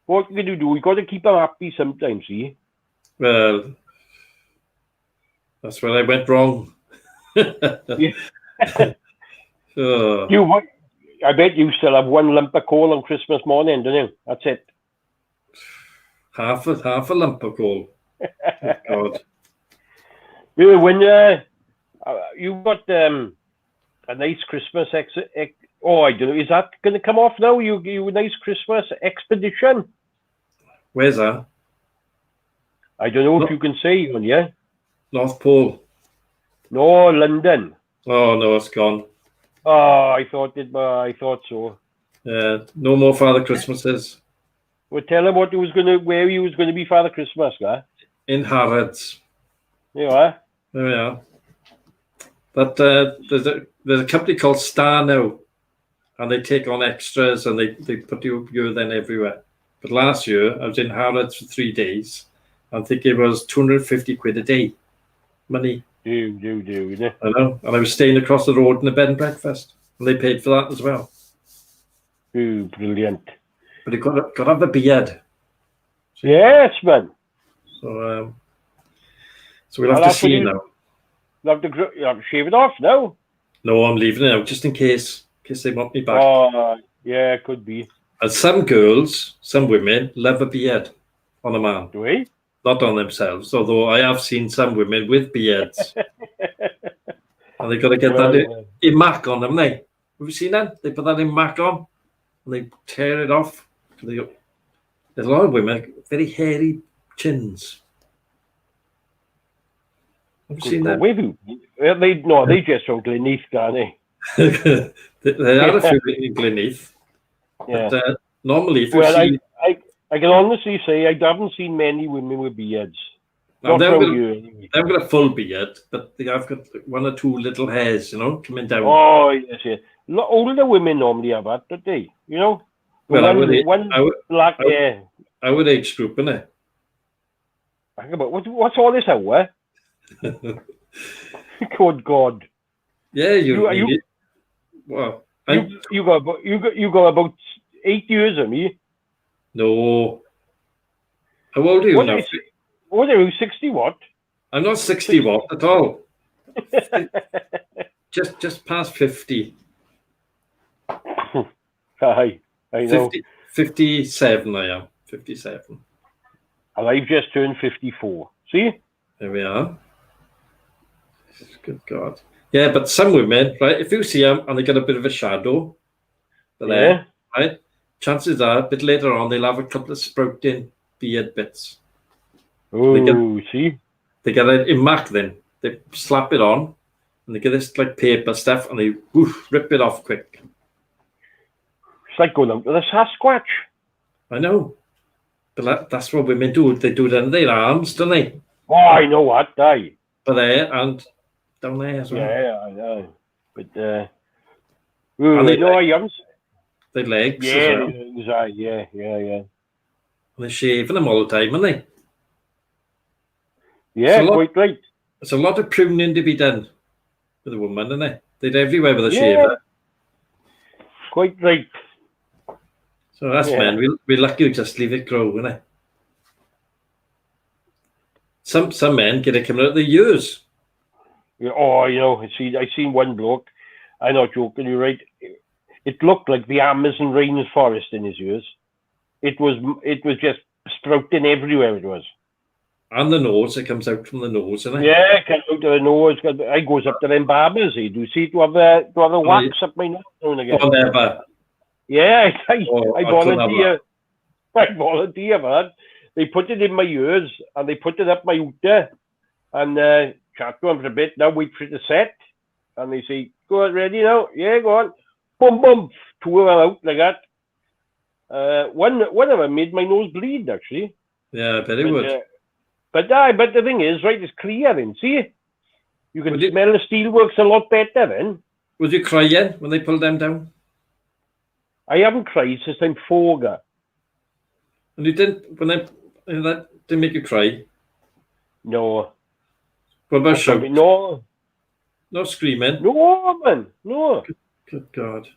S2: What can you do? You got to keep them happy sometimes, see?
S1: Well, that's where I went wrong.
S2: Oh. I bet you still have one lump of coal on Christmas morning, don't you? That's it.
S1: Half a lump of coal. God.
S2: Yeah, when you got a nice Christmas I don't know. Is that going to come off now? You a nice Christmas expedition?
S1: Where's that?
S2: I don't know if you can say one, yeah?
S1: North Pole.
S2: No, London.
S1: Oh, no, it's gone.
S2: Oh, I thought so.
S1: No more Father Christmases.
S2: Well, tell him where he was going to be Father Christmas, guy.
S1: In Harrods.
S2: You are.
S1: There we are. But there's a company called Star now, and they take on extras and they put you then everywhere. But last year I was in Harrods for 3 days. I think it was 250 quid a day, money.
S2: Yeah.
S1: I know, and I was staying across the road in a bed and breakfast, and they paid for that as well.
S2: Oh, brilliant!
S1: But you got to have the beard.
S2: Yes, man.
S1: So we'll have to see now.
S2: You have to shave it off now.
S1: No, I'm leaving it out just in case they want me back.
S2: Oh, yeah, it could be.
S1: And some women love a beard on a man.
S2: Do we?
S1: Not on themselves, although I have seen some women with beards. And they've got to get that in Mac on them, Have you seen that? They put that in Mac on and they tear it off. They There's a lot of women, very hairy chins. Have you seen that?
S2: Where have you? They just from Gleneath, can't they?
S1: There are a few in Gleneath.
S2: Yeah.
S1: But normally, if you
S2: Well,
S1: see...
S2: I can honestly say I haven't seen many women with beards.
S1: Now,
S2: Not around you, anyway.
S1: they've got a full beard, but they have got one or two little hairs, coming down.
S2: Oh, yes, yes. Older women normally have that, don't they? You know?
S1: Well,
S2: Black hair.
S1: Our age group, innit?
S2: What's all this hour? Good God.
S1: Yeah, you well,
S2: you got about 8 years of me.
S1: No. How old are you now?
S2: What are you, 60 what?
S1: I'm not 60 what at all. just past 50.
S2: Aye, I know.
S1: 57 I am. 57.
S2: And I've just turned 54. See?
S1: There we are. Good God. Yeah, but some women, right, if you see them and they get a bit of a shadow, there, right, chances are a bit later on they'll have a couple of sprouting beard bits.
S2: Oh, see?
S1: They get it in Mac then. They slap it on and they get this like paper stuff and they rip it off quick.
S2: It's like going out to the Sasquatch.
S1: I know. But that's what women do. They do it in their arms, don't they?
S2: Oh, I know what, aye.
S1: But there and down there as well.
S2: Yeah, I know. But,
S1: I
S2: haven't.
S1: Their legs
S2: yeah,
S1: as well.
S2: Yeah.
S1: And they're shaving them all the time, aren't they?
S2: Yeah, quite right.
S1: There's a lot of pruning to be done with a woman, isn't it? They're everywhere with a shaver.
S2: Quite right.
S1: So that's men. We're lucky to just leave it grow, isn't it? Some men get it coming out of their ears.
S2: Yeah, I seen one bloke. I'm not joking, you're right. It looked like the Amazon rainforest in his ears. It was just sprouting everywhere. It was.
S1: And the nose, it comes out from the nose, isn't it?
S2: Yeah, it comes out of the nose. I goes up to them barbers. Do you see to have the wax up my nose again?
S1: Oh, never.
S2: Yeah, I volunteer. I volunteer, man. They put it in my ears and they put it up my uter and chat to them for a bit. Now wait for it to set. And they say, go on, ready now? Yeah, go on. Boom, boom. Two of them out like that. One of them made my nose bleed, actually.
S1: Yeah, I bet it would.
S2: But the thing is, right, it's clear then. See? You can smell the steelworks a lot better then.
S1: Was you crying when they pulled them down?
S2: I haven't cried since I'm 4.
S1: And you didn't, that didn't make you cry?
S2: No.
S1: What about shouting?
S2: No.
S1: No screaming?
S2: No, man. No.
S1: Good God.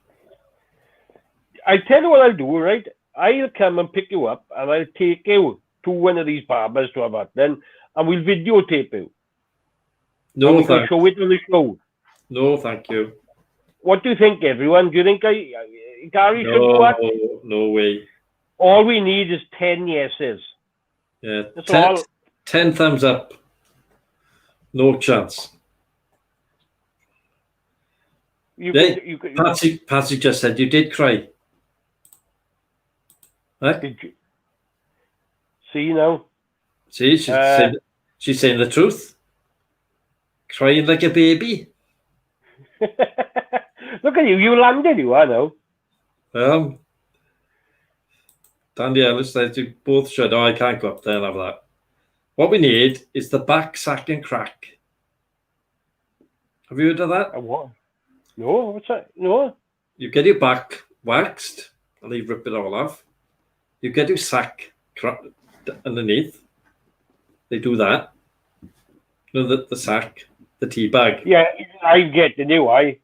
S2: I tell you what I'll do, right? I'll come and pick you up and I'll take you to one of these barbers to have that then and we'll videotape you.
S1: No,
S2: we can show it on the show.
S1: No, thank you.
S2: What do you think, everyone? Do you think Gary should do that?
S1: No way.
S2: All we need is 10 yeses.
S1: Yeah,
S2: that's
S1: 10 thumbs up. No chance. Patsy just said you did cry. Huh?
S2: Did you? See now?
S1: See, she's saying the truth. Crying like a baby.
S2: Look at you. You landed, you are now.
S1: Dandy Ellis said you both should. Oh, I can't go up there and have that. What we need is the back sack and crack. Have you heard of that?
S2: What? No, what's that? No.
S1: You get your back waxed and you rip it all off. You get your sack underneath. They do that. You know, the sack, the tea bag.
S2: Yeah, I get the new eye.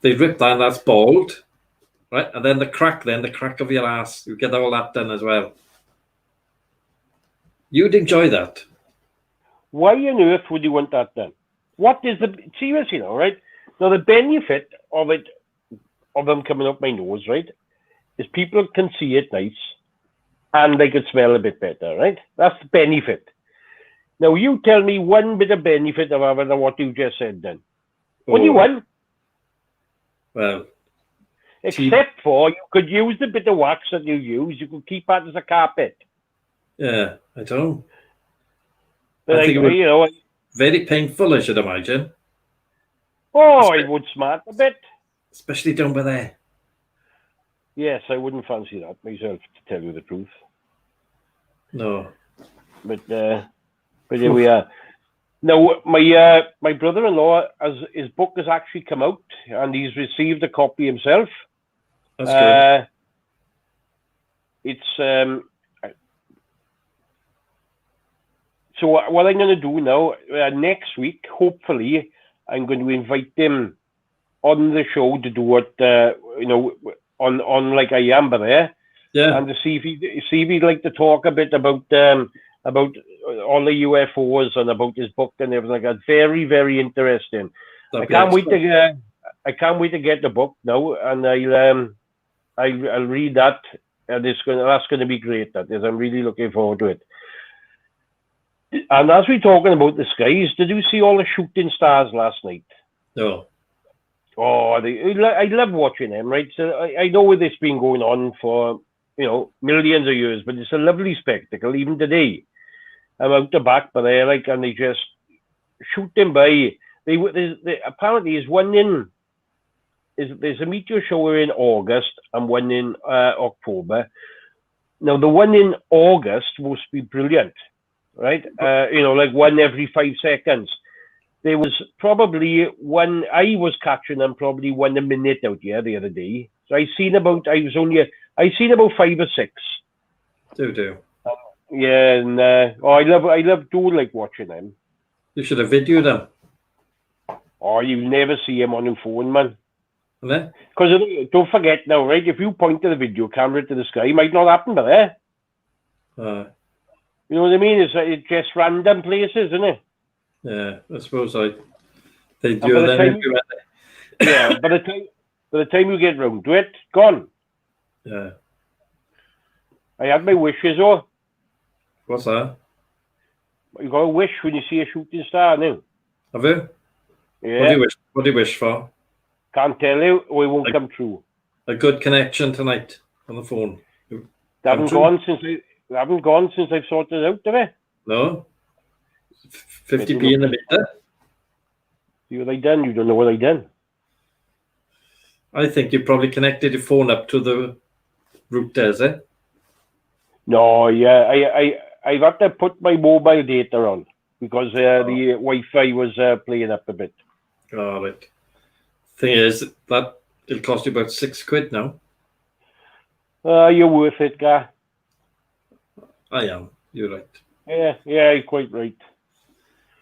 S1: They rip that and that's bald. Right? And then the crack of your ass. You get all that done as well. You'd enjoy that.
S2: Why on earth would you want that done? What is seriously now, right? Now the benefit of them coming up my nose, right, is people can see it nice and they could smell a bit better, right? That's the benefit. Now you tell me one bit of benefit of having what you just said then. What do you want?
S1: Well,
S2: except for you could use the bit of wax that you use, you could keep that as a carpet.
S1: Yeah, I don't know.
S2: But
S1: I think it would
S2: you know,
S1: very painful, I should imagine.
S2: it would smart a bit.
S1: Especially down by there.
S2: Yes, I wouldn't fancy that myself, to tell you the truth.
S1: No.
S2: But here we are. Now, my brother-in-law, his book has actually come out, and he's received a copy himself.
S1: That's good.
S2: It's so what I'm going to do now, next week, hopefully, I'm going to invite him on the show to do it, on like I am there,
S1: Yeah.
S2: and to see if he'd like to talk a bit about all the UFOs and about his book and everything like that. Very, very interesting. I can't wait to get the book now, and I'll read that, and that's going to be great. That is, I'm really looking forward to it. And as we're talking about the skies, did you see all the shooting stars last night?
S1: No.
S2: Oh, I love watching them, right? So I know this has been going on for, millions of years, but it's a lovely spectacle. Even today, I'm out the back, but and they just shoot them by. Apparently there's one there's a meteor shower in August and one in October. Now the one in August must be brilliant, right? Like one every 5 seconds. There was probably one, I was catching them probably 1 a minute out here the other day. So I seen about 5 or 6.
S1: Do.
S2: Yeah, and I like watching them.
S1: You should have videoed them.
S2: Oh, you never see him on the phone, man.
S1: Because
S2: don't forget now, right? If you point to the video camera to the sky, it might not happen, but there. You know what I mean? It's just random places, isn't it?
S1: Yeah, I suppose they do them everywhere.
S2: Yeah, by the time you get round to it, gone.
S1: Yeah.
S2: I had my wishes, though.
S1: What's that?
S2: You got a wish when you see a shooting star now.
S1: Have you?
S2: Yeah.
S1: What do you wish for?
S2: Can't tell you, or it won't come true.
S1: A good connection tonight on the phone.
S2: They haven't gone since I've sorted it out, have they?
S1: No. 50p in the meter.
S2: See what they done? You don't know what they done.
S1: I think you probably connected your phone up to the router, is it?
S2: No, yeah, I've had to put my mobile data on because the Wi-Fi was playing up a bit.
S1: All right. Thing is, that it'll cost you about £6 now.
S2: You're worth it, guy.
S1: I am. You're right.
S2: Yeah, you're quite right.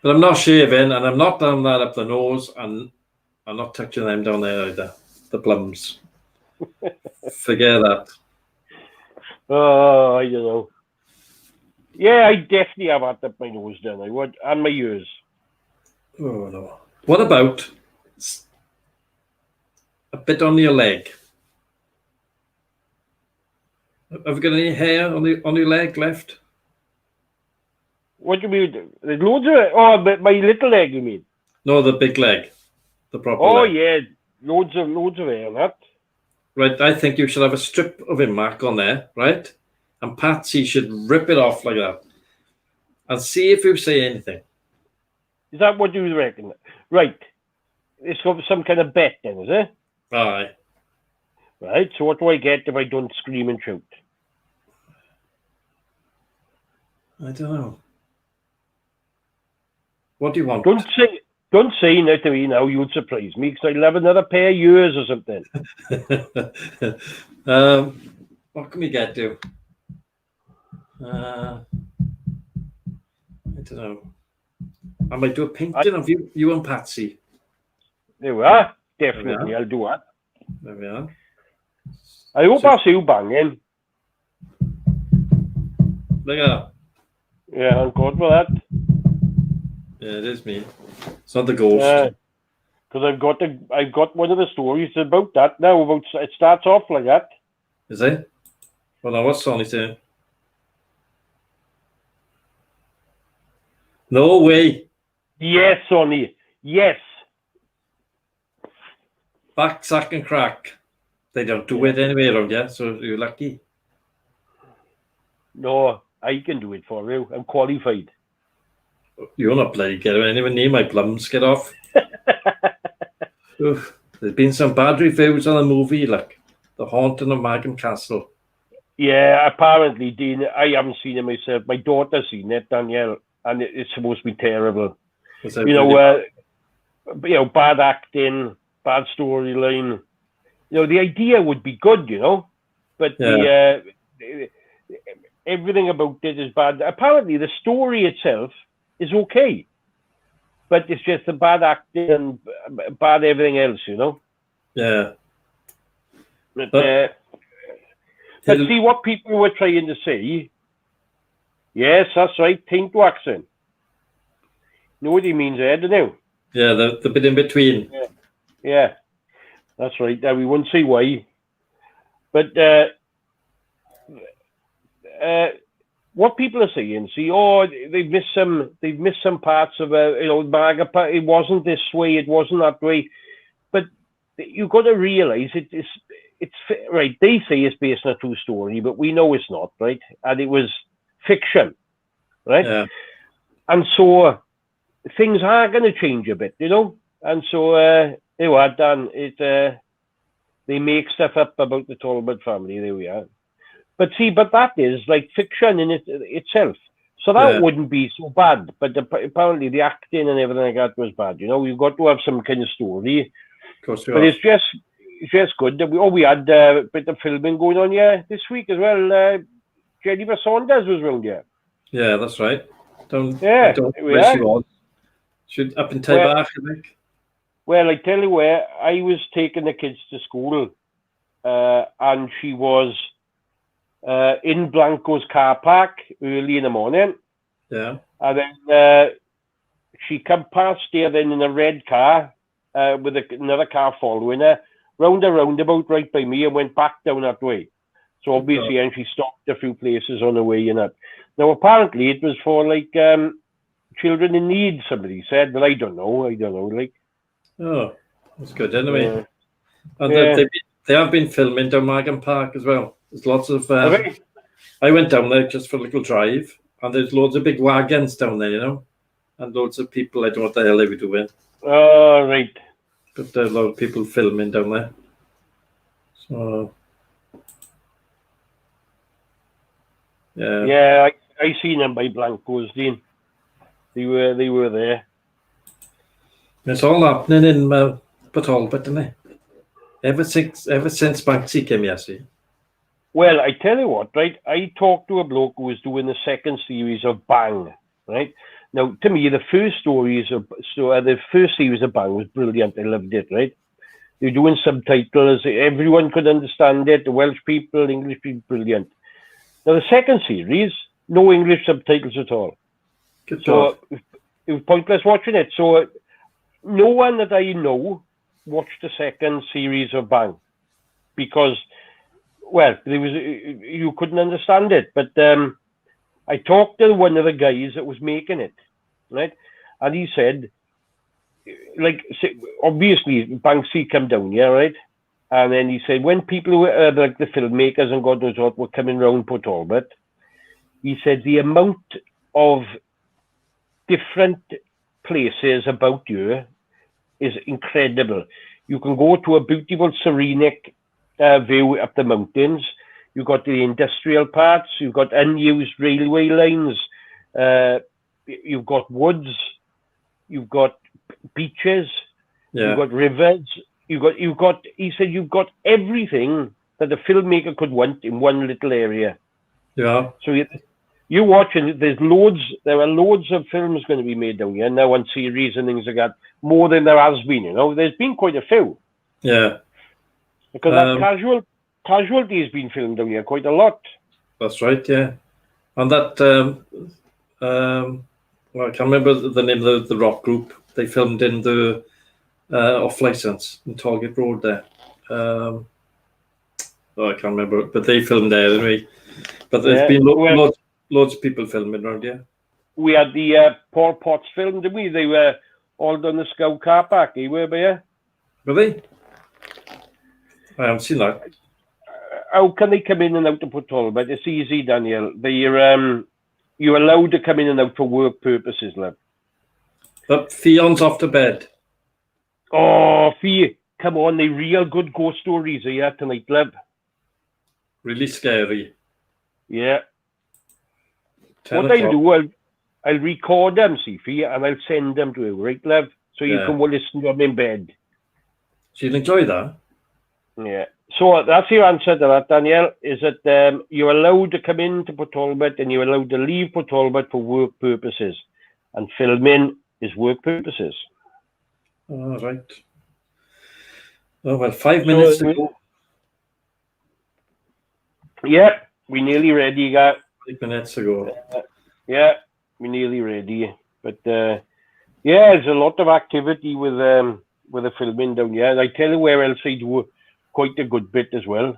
S1: But I'm not shaving, and I'm not down that up the nose, and I'm not touching them down there either. The plums. Forget that.
S2: Oh, Yeah, I definitely have had up my nose done. I would, and my ears.
S1: Oh no. What about a bit on your leg? Have you got any hair on your leg left?
S2: What do you mean? There's loads of it. Oh, but my little leg, you mean?
S1: No, the big leg. The proper leg.
S2: Yeah. Loads of hair on that.
S1: Right, I think you should have a strip of him, Mark, on there, right? And Patsy should rip it off like that. And see if you say anything.
S2: Is that what you reckon? Right. It's got some kind of bet then, is it?
S1: Aye.
S2: Right, so what do I get if I don't scream and shout?
S1: I don't know. What do you want?
S2: Don't say that to me now, you'll surprise me, because I'll have another pair of years or something.
S1: What can we get to? I don't know. I might do a painting of you and Patsy.
S2: There we are. Definitely, I'll do that.
S1: There we are.
S2: I hope I see you banging.
S1: Look at that.
S2: Yeah, I'm good for that.
S1: Yeah, it is me. It's not the ghost.
S2: Because I've got one of the stories about that now. It starts off like that.
S1: Is it? Well, now what's Sonny saying? No way.
S2: Yes, Sonny. Yes.
S1: Back, sack, and crack. They don't do it anyway around here, so you're lucky.
S2: No, I can do it for you. I'm qualified.
S1: You're not bloody getting anywhere near my plums. Get off. Oof. There's been some bad reviews on the movie, like The Haunting of Margam Castle.
S2: Yeah, apparently, Dean, I haven't seen it myself. My daughter's seen it, Danielle, and it's supposed to be terrible. You know, bad acting, bad storyline. You know, the idea would be good, you know, but everything about it is bad. Apparently, the story itself is okay, but it's just the bad acting and bad everything else, you know.
S1: Yeah.
S2: But see what people were trying to say. Yes, that's right. Taint waxing. You know what he means there, don't you?
S1: Yeah, the bit in between.
S2: Yeah, that's right. We won't say why. But what people are saying, see, they've missed some parts of you know, Margam. It wasn't this way. It wasn't that way. But you've got to realise it's right. They say it's based on a true story, but we know it's not, right? And it was fiction, right?
S1: Yeah.
S2: And so things are going to change a bit, you know. And so you know, Dan, they make stuff up about the Talbot family. There we are. But that is like fiction in itself. So that wouldn't be so bad. But apparently the acting and everything like that was bad. You know, you've got to have some kind of story.
S1: Of course,
S2: but it's just good that we had a bit of filming going on this week as well. Jennifer Saunders was round here.
S1: Yeah, that's right. Don't should up in Taibach, I think.
S2: Well, I tell you where, I was taking the kids to school, and she was in Blanco's car park early in the morning.
S1: Yeah.
S2: And then she come past there then in a red car with another car following her, round a roundabout right by me, and went back down that way. So obviously, and she stopped a few places on the way and that. Now, apparently, it was for like children in need, somebody said, but I don't know, like.
S1: Oh, that's good anyway. And they have been filming down Margam Park as well. There's lots of... I went down there just for a little drive, and there's loads of big wagons down there, you know, and loads of people, I don't know what the hell they were doing.
S2: Oh, right.
S1: But there are a lot of people filming down there. So...
S2: Yeah, I seen them by Blanco's, Dean. They were there.
S1: It's all happening in Talbot, isn't it? Ever since Banksy came here, see.
S2: Well, I tell you what, right? I talked to a bloke who was doing the second series of Bang, right? Now, to me, the first series of Bang was brilliant. I loved it, right? They're doing subtitles. Everyone could understand it. The Welsh people, English people, brilliant. Now, the second series, no English subtitles at all.
S1: Good
S2: so it was pointless watching it. So no one that I know watched the second series of Bang because, well, you couldn't understand it. But I talked to one of the guys that was making it, right? And he said, like, obviously, Banksy come down here, right? And then he said, when people were, like the filmmakers and God knows what, were coming round Port Talbot, he said the amount of different places about you is incredible. You can go to a beautiful serenic view up the mountains. You've got the industrial parts. You've got unused railway lines. You've got woods. You've got beaches.
S1: Yeah.
S2: You've got rivers. You've got. He said you've got everything that a filmmaker could want in one little area.
S1: Yeah.
S2: So you watch, and there are loads of films going to be made down here now on series and things like that, more than there has been, you know. There's been quite a few.
S1: Yeah.
S2: Because that Casualty has been filmed down here quite a lot.
S1: That's right, yeah. And that, well, I can't remember the name of the rock group. They filmed in the Off License in Target Road there. I can't remember, but they filmed there anyway. But there's been loads of people filming around here.
S2: We had the Paul Potts film, didn't we? They were all done the Scout car park. They were by here.
S1: Were they? I haven't seen that.
S2: How can they come in and out of Port Talbot? It's easy, Daniel. you're allowed to come in and out for work purposes, love.
S1: But Fion's off to bed.
S2: Oh, Fee, come on, the real good ghost stories are here tonight, love.
S1: Really scary.
S2: Yeah.
S1: 10
S2: What I'll
S1: o'clock.
S2: do, I'll record them, see, Fee, and I'll send them to you, right, love? So you
S1: Yeah.
S2: can listen to them in bed.
S1: She'll enjoy that.
S2: Yeah. So that's your answer to that, Danielle, is that you're allowed to come into Port Talbot and you're allowed to leave Port Talbot for work purposes. And filming is work purposes.
S1: All right. Oh, well, 5 minutes to go.
S2: Yeah, we're nearly ready, guys.
S1: 5 minutes to go.
S2: Yeah, we're nearly ready. But yeah, there's a lot of activity with the filming down here. And I tell you where else I do quite a good bit as well.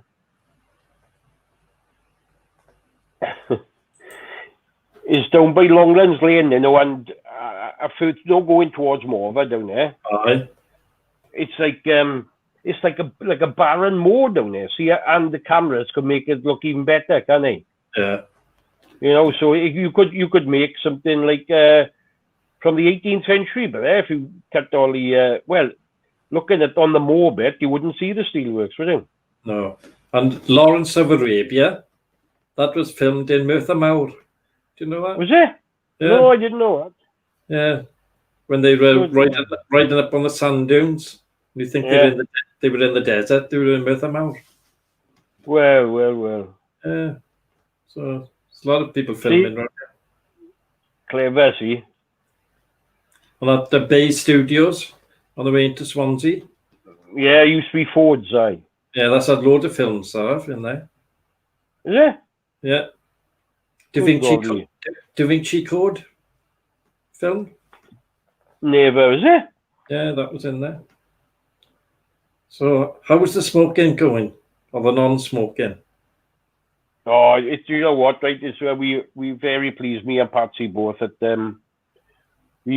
S2: It's down by Longlands Lane, you know, and it's not going towards Morva down there.
S1: Aye.
S2: It's like a barren moor down there. See, and the cameras could make it look even better, can't they?
S1: Yeah.
S2: You know, so you could make something like from the 18th century, but if you cut all the looking at on the moor bit, you wouldn't see the steelworks, would you?
S1: No. And Lawrence of Arabia, that was filmed in Merthyr Mawr. Do you know that?
S2: Was it?
S1: Yeah.
S2: No, I didn't know that.
S1: Yeah. When they were riding up on the sand dunes. You think they were in the desert, they were in Merthyr Mawr.
S2: Well.
S1: Yeah. So there's a lot of people filming right now.
S2: Clever, see.
S1: And at the Bay Studios on the way into Swansea.
S2: Yeah, it used to be Ford's, aye.
S1: Yeah, that's a load of films in there.
S2: Is it?
S1: Yeah. Da Vinci Code film.
S2: Never, is it?
S1: Yeah, that was in there. So how was the smoking going? Or the non-smoking?
S2: Oh, you know what, right? It's where we very pleased, me and Patsy both, that we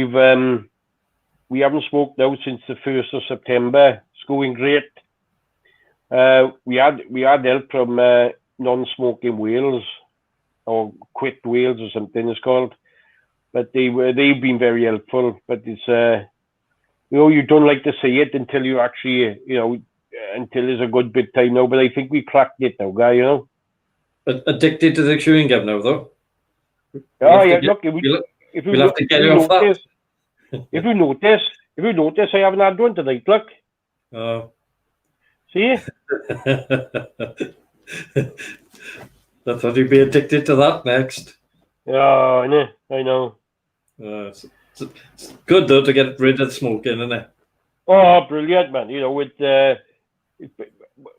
S2: haven't smoked now since the 1st of September. It's going great. We had help from non-smoking Wales, or Quit Wales or something it's called, but they've been very helpful. But it's you don't like to say it until you actually until there's a good bit time now. But I think we cracked it now, guy. You know.
S1: Addicted to the chewing gum now, though.
S2: Oh yeah, look, if
S1: we'll have to get off that.
S2: If you notice, I haven't had one tonight. Look.
S1: Oh.
S2: See?
S1: I thought you'd be addicted to that next.
S2: Oh, I know.
S1: It's good though to get rid of smoking, isn't it?
S2: Oh, brilliant, man! You know, with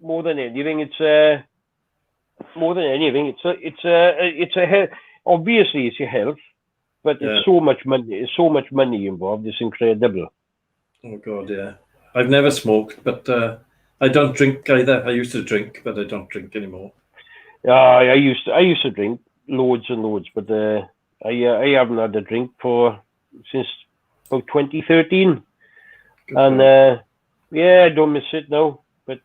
S2: more than anything, it's obviously it's your health, but it's so much money. It's so much money involved. It's incredible.
S1: Oh God, yeah. I've never smoked, but I don't drink either. I used to drink, but I don't drink anymore.
S2: I used to drink loads and loads, but I haven't had a drink since about 2013. Good and I don't miss it now. But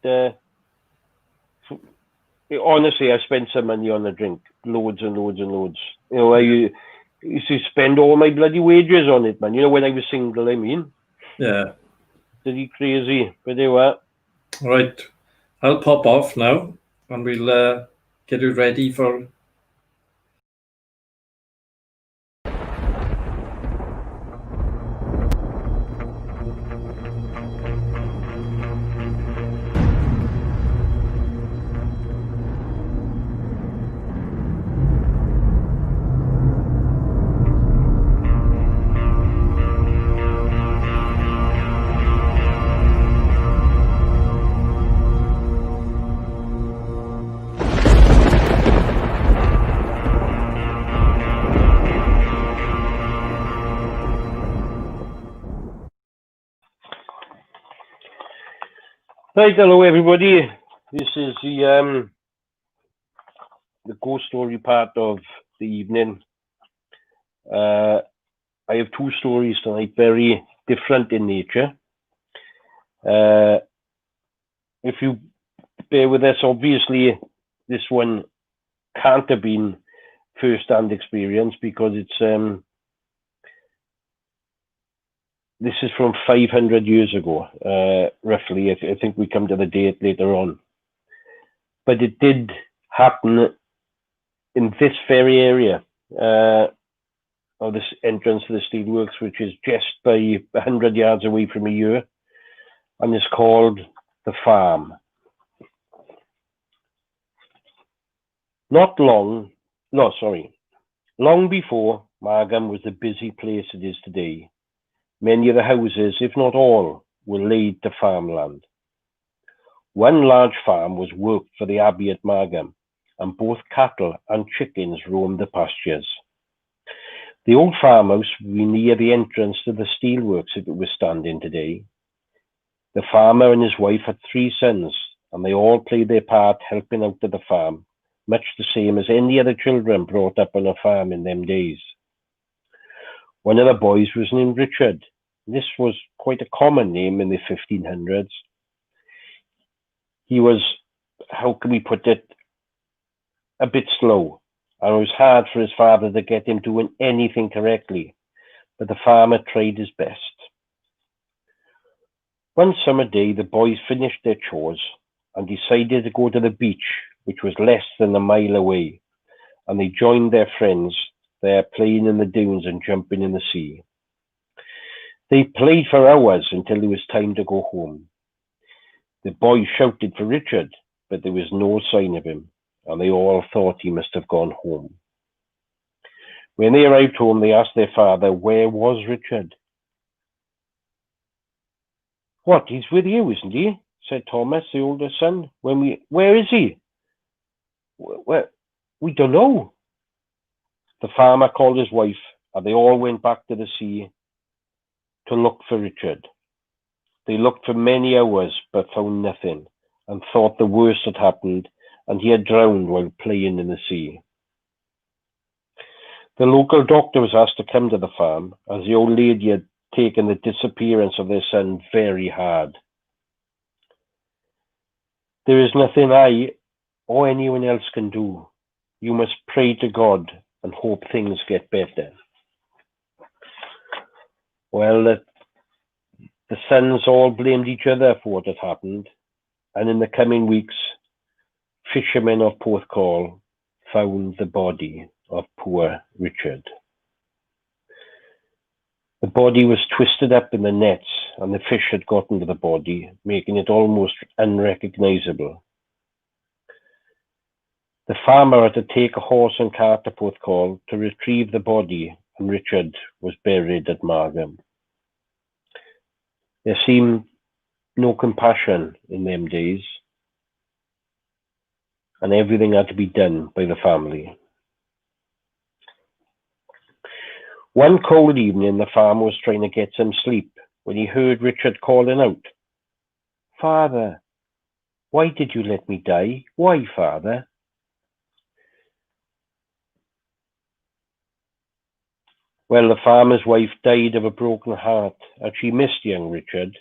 S2: honestly, I spent some money on a drink, loads and loads and loads. You know, I used to spend all my bloody wages on it, man. You know, when I was single, I mean.
S1: Yeah.
S2: Pretty crazy, but they were.
S1: All right, I'll pop off now, and we'll get you ready for.
S2: Right, hello everybody. This is the ghost story part of the evening. I have two stories tonight, very different in nature. If you bear with us, obviously this one can't have been first-hand experience because it's this is from 500 years ago, roughly. I think we come to the date later on. But it did happen in this very area of this entrance to the steelworks, which is just by 100 yards away from here, and is called the Farm. Long before Margam was the busy place it is today, many of the houses, if not all, were laid to farmland. One large farm was worked for the abbey at Margam, and both cattle and chickens roamed the pastures. The old farmhouse would be near the entrance to the steelworks if it was standing today. The farmer and his wife had 3 sons, and they all played their part helping out at the farm, much the same as any other children brought up on a farm in them days. One of the boys was named Richard. This was quite a common name in the 1500s. He was, how can we put it, a bit slow, and it was hard for his father to get him doing anything correctly, but the farmer tried his best. One summer day, the boys finished their chores and decided to go to the beach, which was less than a mile away, and they joined their friends there playing in the dunes and jumping in the sea. They played for hours until it was time to go home. The boys shouted for Richard, but there was no sign of him, and they all thought he must have gone home. When they arrived home, they asked their father, where was Richard? What, he's with you, isn't he? Said Thomas, the older son. Where is he? We don't know. The farmer called his wife, and they all went back to the sea to look for Richard. They looked for many hours, but found nothing, and thought the worst had happened, and he had drowned while playing in the sea. The local doctor was asked to come to the farm, as the old lady had taken the disappearance of their son very hard. There is nothing I or anyone else can do. You must pray to God and hope things get better. Well, the sons all blamed each other for what had happened, and in the coming weeks, fishermen of Porthcawl found the body of poor Richard. The body was twisted up in the nets, and the fish had gotten to the body, making it almost unrecognizable. The farmer had to take a horse and cart to Porthcawl to retrieve the body, and Richard was buried at Margam. There seemed no compassion in them days, and everything had to be done by the family. One cold evening, the farmer was trying to get some sleep when he heard Richard calling out, "Father, why did you let me die? Why, Father?" Well, the farmer's wife died of a broken heart, and she missed young Richard.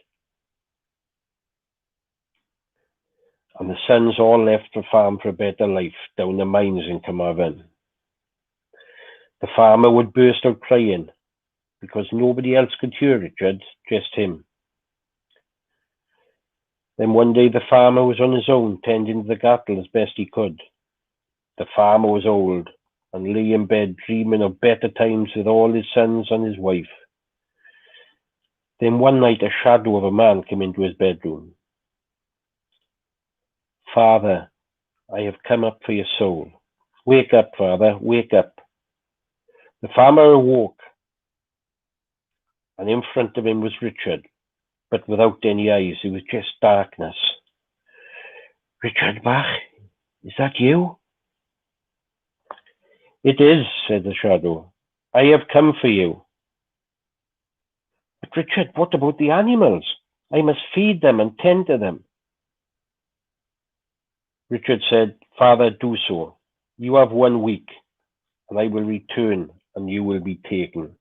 S2: And the sons all left the farm for a better life down the mines in Carmarthen. The farmer would burst out crying because nobody else could hear Richard, just him. Then one day the farmer was on his own, tending to the cattle as best he could. The farmer was old and lay in bed dreaming of better times with all his sons and his wife. Then one night a shadow of a man came into his bedroom. "Father, I have come up for your soul. Wake up, Father, wake up." The farmer awoke, and in front of him was Richard, but without any eyes. It was just darkness. "Richard Bach, is that you?" "It is," said the shadow. "I have come for you." "But Richard, what about the animals? I must feed them and tend to them." Richard said, "Father, do so. You have 1 week, and I will return, and you will be taken."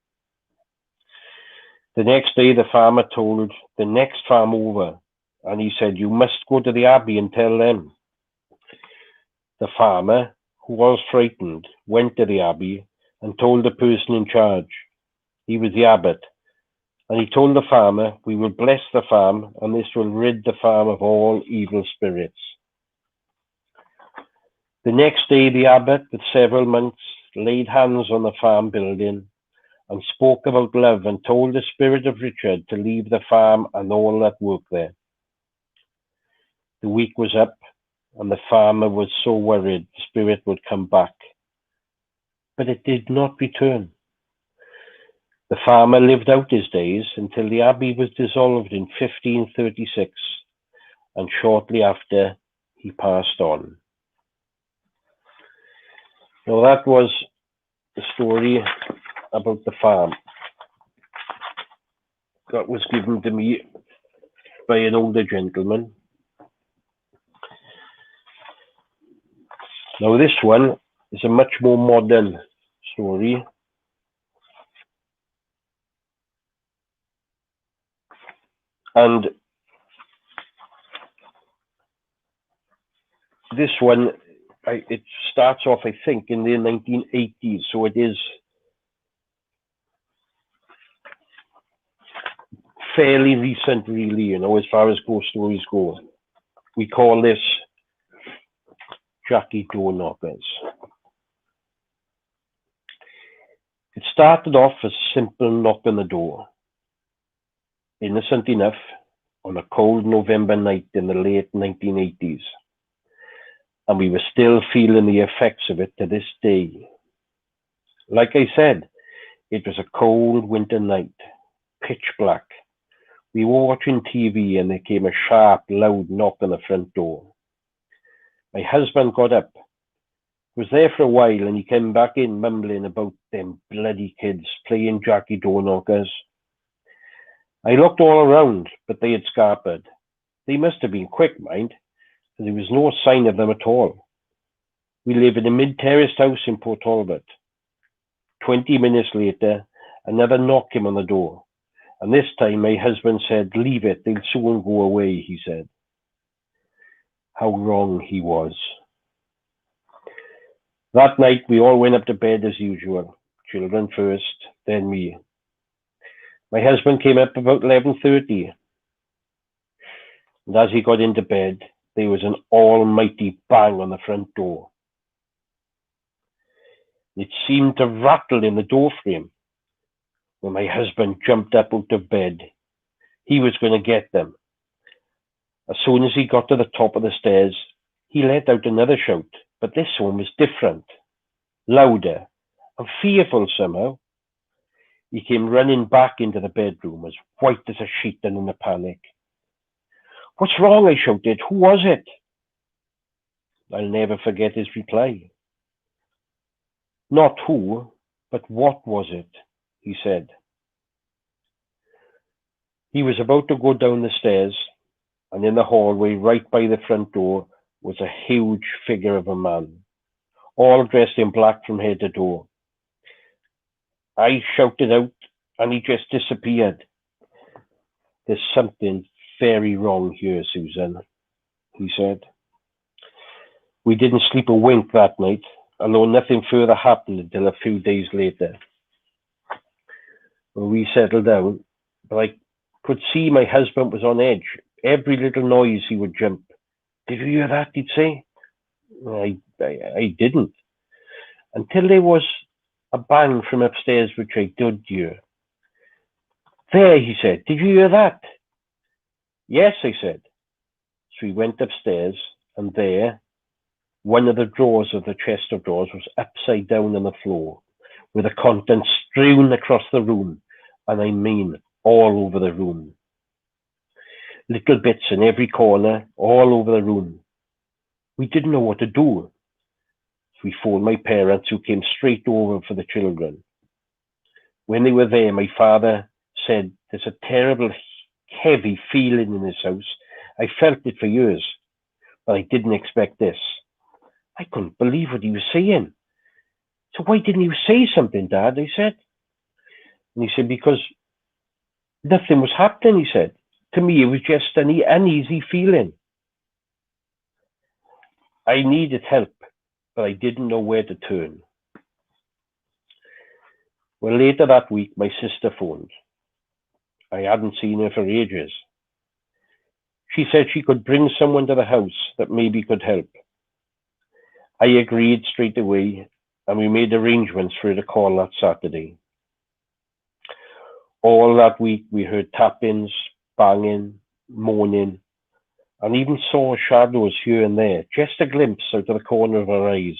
S2: The next day, the farmer told the next farm over, and he said, "You must go to the abbey and tell them." The farmer, who was frightened, went to the abbey and told the person in charge. He was the abbot, and he told the farmer, "We will bless the farm, and this will rid the farm of all evil spirits." The next day, the abbot, with several monks, laid hands on the farm building and spoke about love and told the spirit of Richard to leave the farm and all that worked there. The week was up, and the farmer was so worried the spirit would come back. But it did not return. The farmer lived out his days until the abbey was dissolved in 1536, and shortly after he passed on. Now that was the story about the farm. That was given to me by an older gentleman. Now this one is a much more modern story. And this one, it starts off, I think, in the 1980s, so it is fairly recent, really, you know, as far as ghost stories go. We call this Jackie Door Knockers. It started off as a simple knock on the door. Innocent enough, on a cold November night in the late 1980s. And we were still feeling the effects of it to this day. Like I said, it was a cold winter night, pitch black. We were watching TV and there came a sharp, loud knock on the front door. My husband got up, was there for a while, and he came back in mumbling about them bloody kids playing Jackie Door Knockers. I looked all around, but they had scarpered. They must have been quick, mind, for there was no sign of them at all. We live in a mid-terraced house in Port Talbot. 20 minutes later, another knock came on the door, and this time my husband said, "Leave it, they'll soon go away," he said. How wrong he was. That night, we all went up to bed as usual. Children first, then me. My husband came up about 11:30. And as he got into bed, there was an almighty bang on the front door. It seemed to rattle in the door frame. When my husband jumped up out of bed, he was going to get them. As soon as he got to the top of the stairs, he let out another shout, but this one was different, louder, and fearful somehow. He came running back into the bedroom, as white as a sheet and in a panic. "What's wrong?" I shouted. "Who was it?" I'll never forget his reply. "Not who, but what was it?" he said. He was about to go down the stairs, and in the hallway right by the front door was a huge figure of a man, all dressed in black from head to toe. I shouted out, and he just disappeared. "There's something very wrong here, Susan," he said. We didn't sleep a wink that night, although nothing further happened until a few days later. We settled down, but I could see my husband was on edge. Every little noise he would jump. "Did you hear that?" he'd say. I didn't. Until there was a bang from upstairs, which I did hear. "There," he said. "Did you hear that?" "Yes," I said. So we went upstairs, and there, one of the drawers of the chest of drawers was upside down on the floor, with the contents strewn across the room, and I mean all over the room. Little bits in every corner, all over the room. We didn't know what to do. So we phoned my parents, who came straight over for the children. When they were there, my father said, "There's a terrible, heavy feeling in this house. I felt it for years, but I didn't expect this." I couldn't believe what he was saying. "So why didn't you say something, Dad?" I said. And he said, "Because nothing was happening," he said. "To me, it was just an uneasy feeling." I needed help. but I didn't know where to turn. Well, later that week, my sister phoned. I hadn't seen her for ages. She said she could bring someone to the house that maybe could help. I agreed straight away, and we made arrangements for her to call that Saturday. All that week, we heard tappings, banging, moaning, and even saw shadows here and there, just a glimpse out of the corner of our eyes.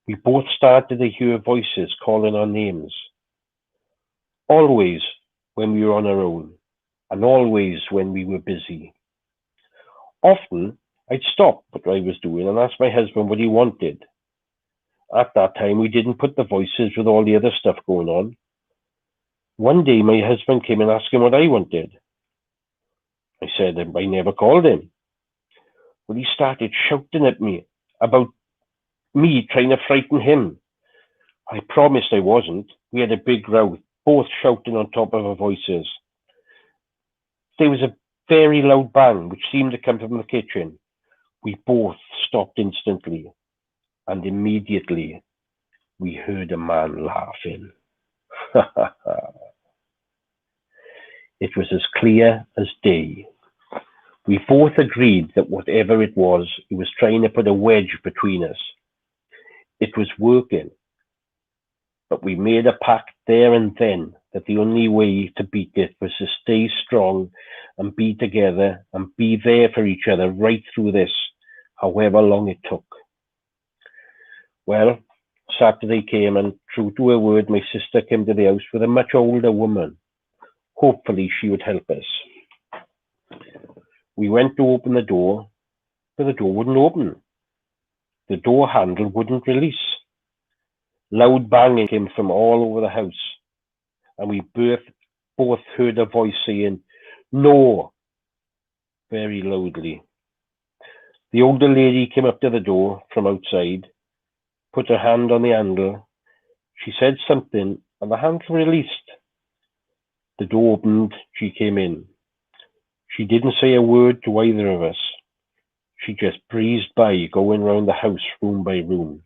S2: We both started to hear voices calling our names. Always when we were on our own, and always when we were busy. Often, I'd stop what I was doing and ask my husband what he wanted. At that time, we didn't put the voices with all the other stuff going on. One day, my husband came and asked him what I wanted. I said I never called him. Well, he started shouting at me about me trying to frighten him. I promised I wasn't. We had a big row, both shouting on top of our voices. There was a very loud bang, which seemed to come from the kitchen. We both stopped instantly, and immediately we heard a man laughing. It was as clear as day. We both agreed that whatever it was trying to put a wedge between us. It was working. But we made a pact there and then that the only way to beat it was to stay strong and be together and be there for each other right through this, however long it took. Well, Saturday came, and true to her word, my sister came to the house with a much older woman. Hopefully she would help us. We went to open the door, but the door wouldn't open. The door handle wouldn't release. Loud banging came from all over the house, and we both heard a voice saying, "No," very loudly. The older lady came up to the door from outside, put her hand on the handle. She said something, and the handle released. The door opened, she came in. She didn't say a word to either of us. She just breezed by, going round the house room by room.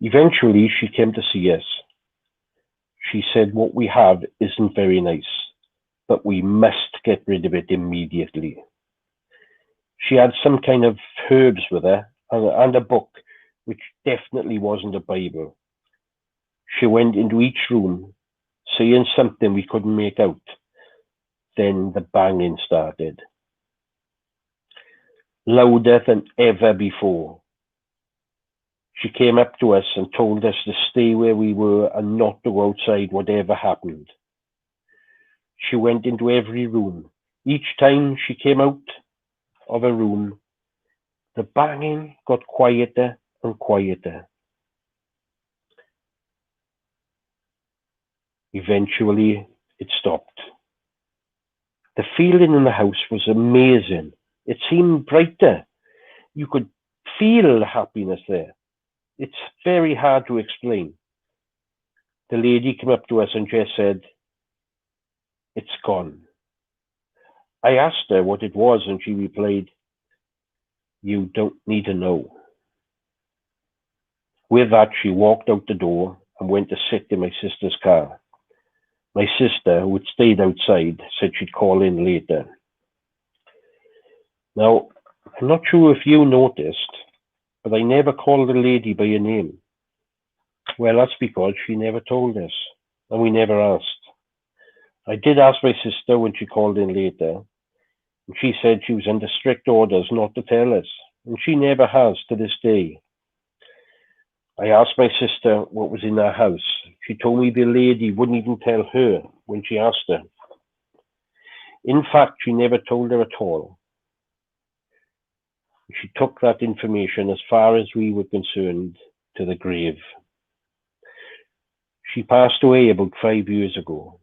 S2: Eventually, she came to see us. She said what we have isn't very nice, but we must get rid of it immediately. She had some kind of herbs with her and a book, which definitely wasn't a Bible. She went into each room, saying something we couldn't make out. Then the banging started. Louder than ever before. She came up to us and told us to stay where we were and not to go outside whatever happened. She went into every room. Each time she came out of a room, the banging got quieter and quieter. Eventually, it stopped. The feeling in the house was amazing. It seemed brighter. You could feel the happiness there. It's very hard to explain. The lady came up to us and just said, "It's gone." I asked her what it was, and she replied, "You don't need to know." With that, she walked out the door and went to sit in my sister's car. My sister, who had stayed outside, said she'd call in later. Now, I'm not sure if you noticed, but I never called the lady by her name. Well, that's because she never told us, and we never asked. I did ask my sister when she called in later, and she said she was under strict orders not to tell us, and she never has to this day. I asked my sister what was in her house. She told me the lady wouldn't even tell her when she asked her. In fact, she never told her at all. She took that information, as far as we were concerned, to the grave. She passed away about 5 years ago.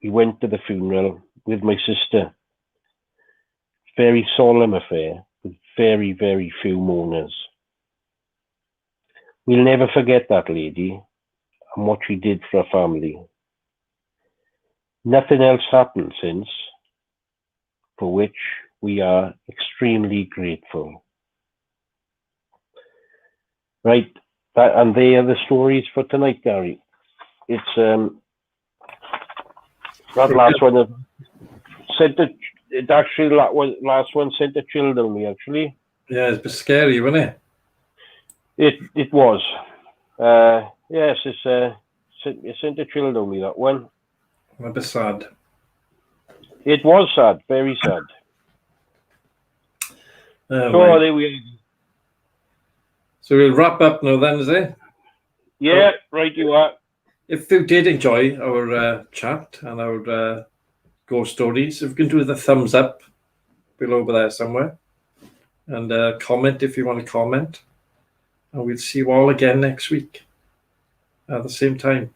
S2: We went to the funeral with my sister. Very solemn affair with very, very few mourners. We'll never forget that lady and what she did for our family. Nothing else happened since, for which we are extremely grateful. Right. And they are the stories for tonight, Gary. It's that last one that sent it actually last one sent a chill down me actually.
S1: Yeah, it's a bit scary, wasn't it?
S2: It was. Yes, it sent a chill down me, that one.
S1: A bit sad.
S2: It was sad, very sad.
S1: Oh,
S2: So
S1: right.
S2: there we are.
S1: So we'll wrap up now then, is it?
S2: Yeah, right you are.
S1: If you did enjoy our chat and our ghost stories, if you can do the thumbs up below there somewhere, and comment if you want to comment, and we'll see you all again next week at the same time.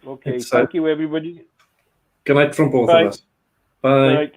S2: Okay, thank you everybody.
S1: Good night from both
S2: Bye.
S1: of us. Bye.
S2: Good night.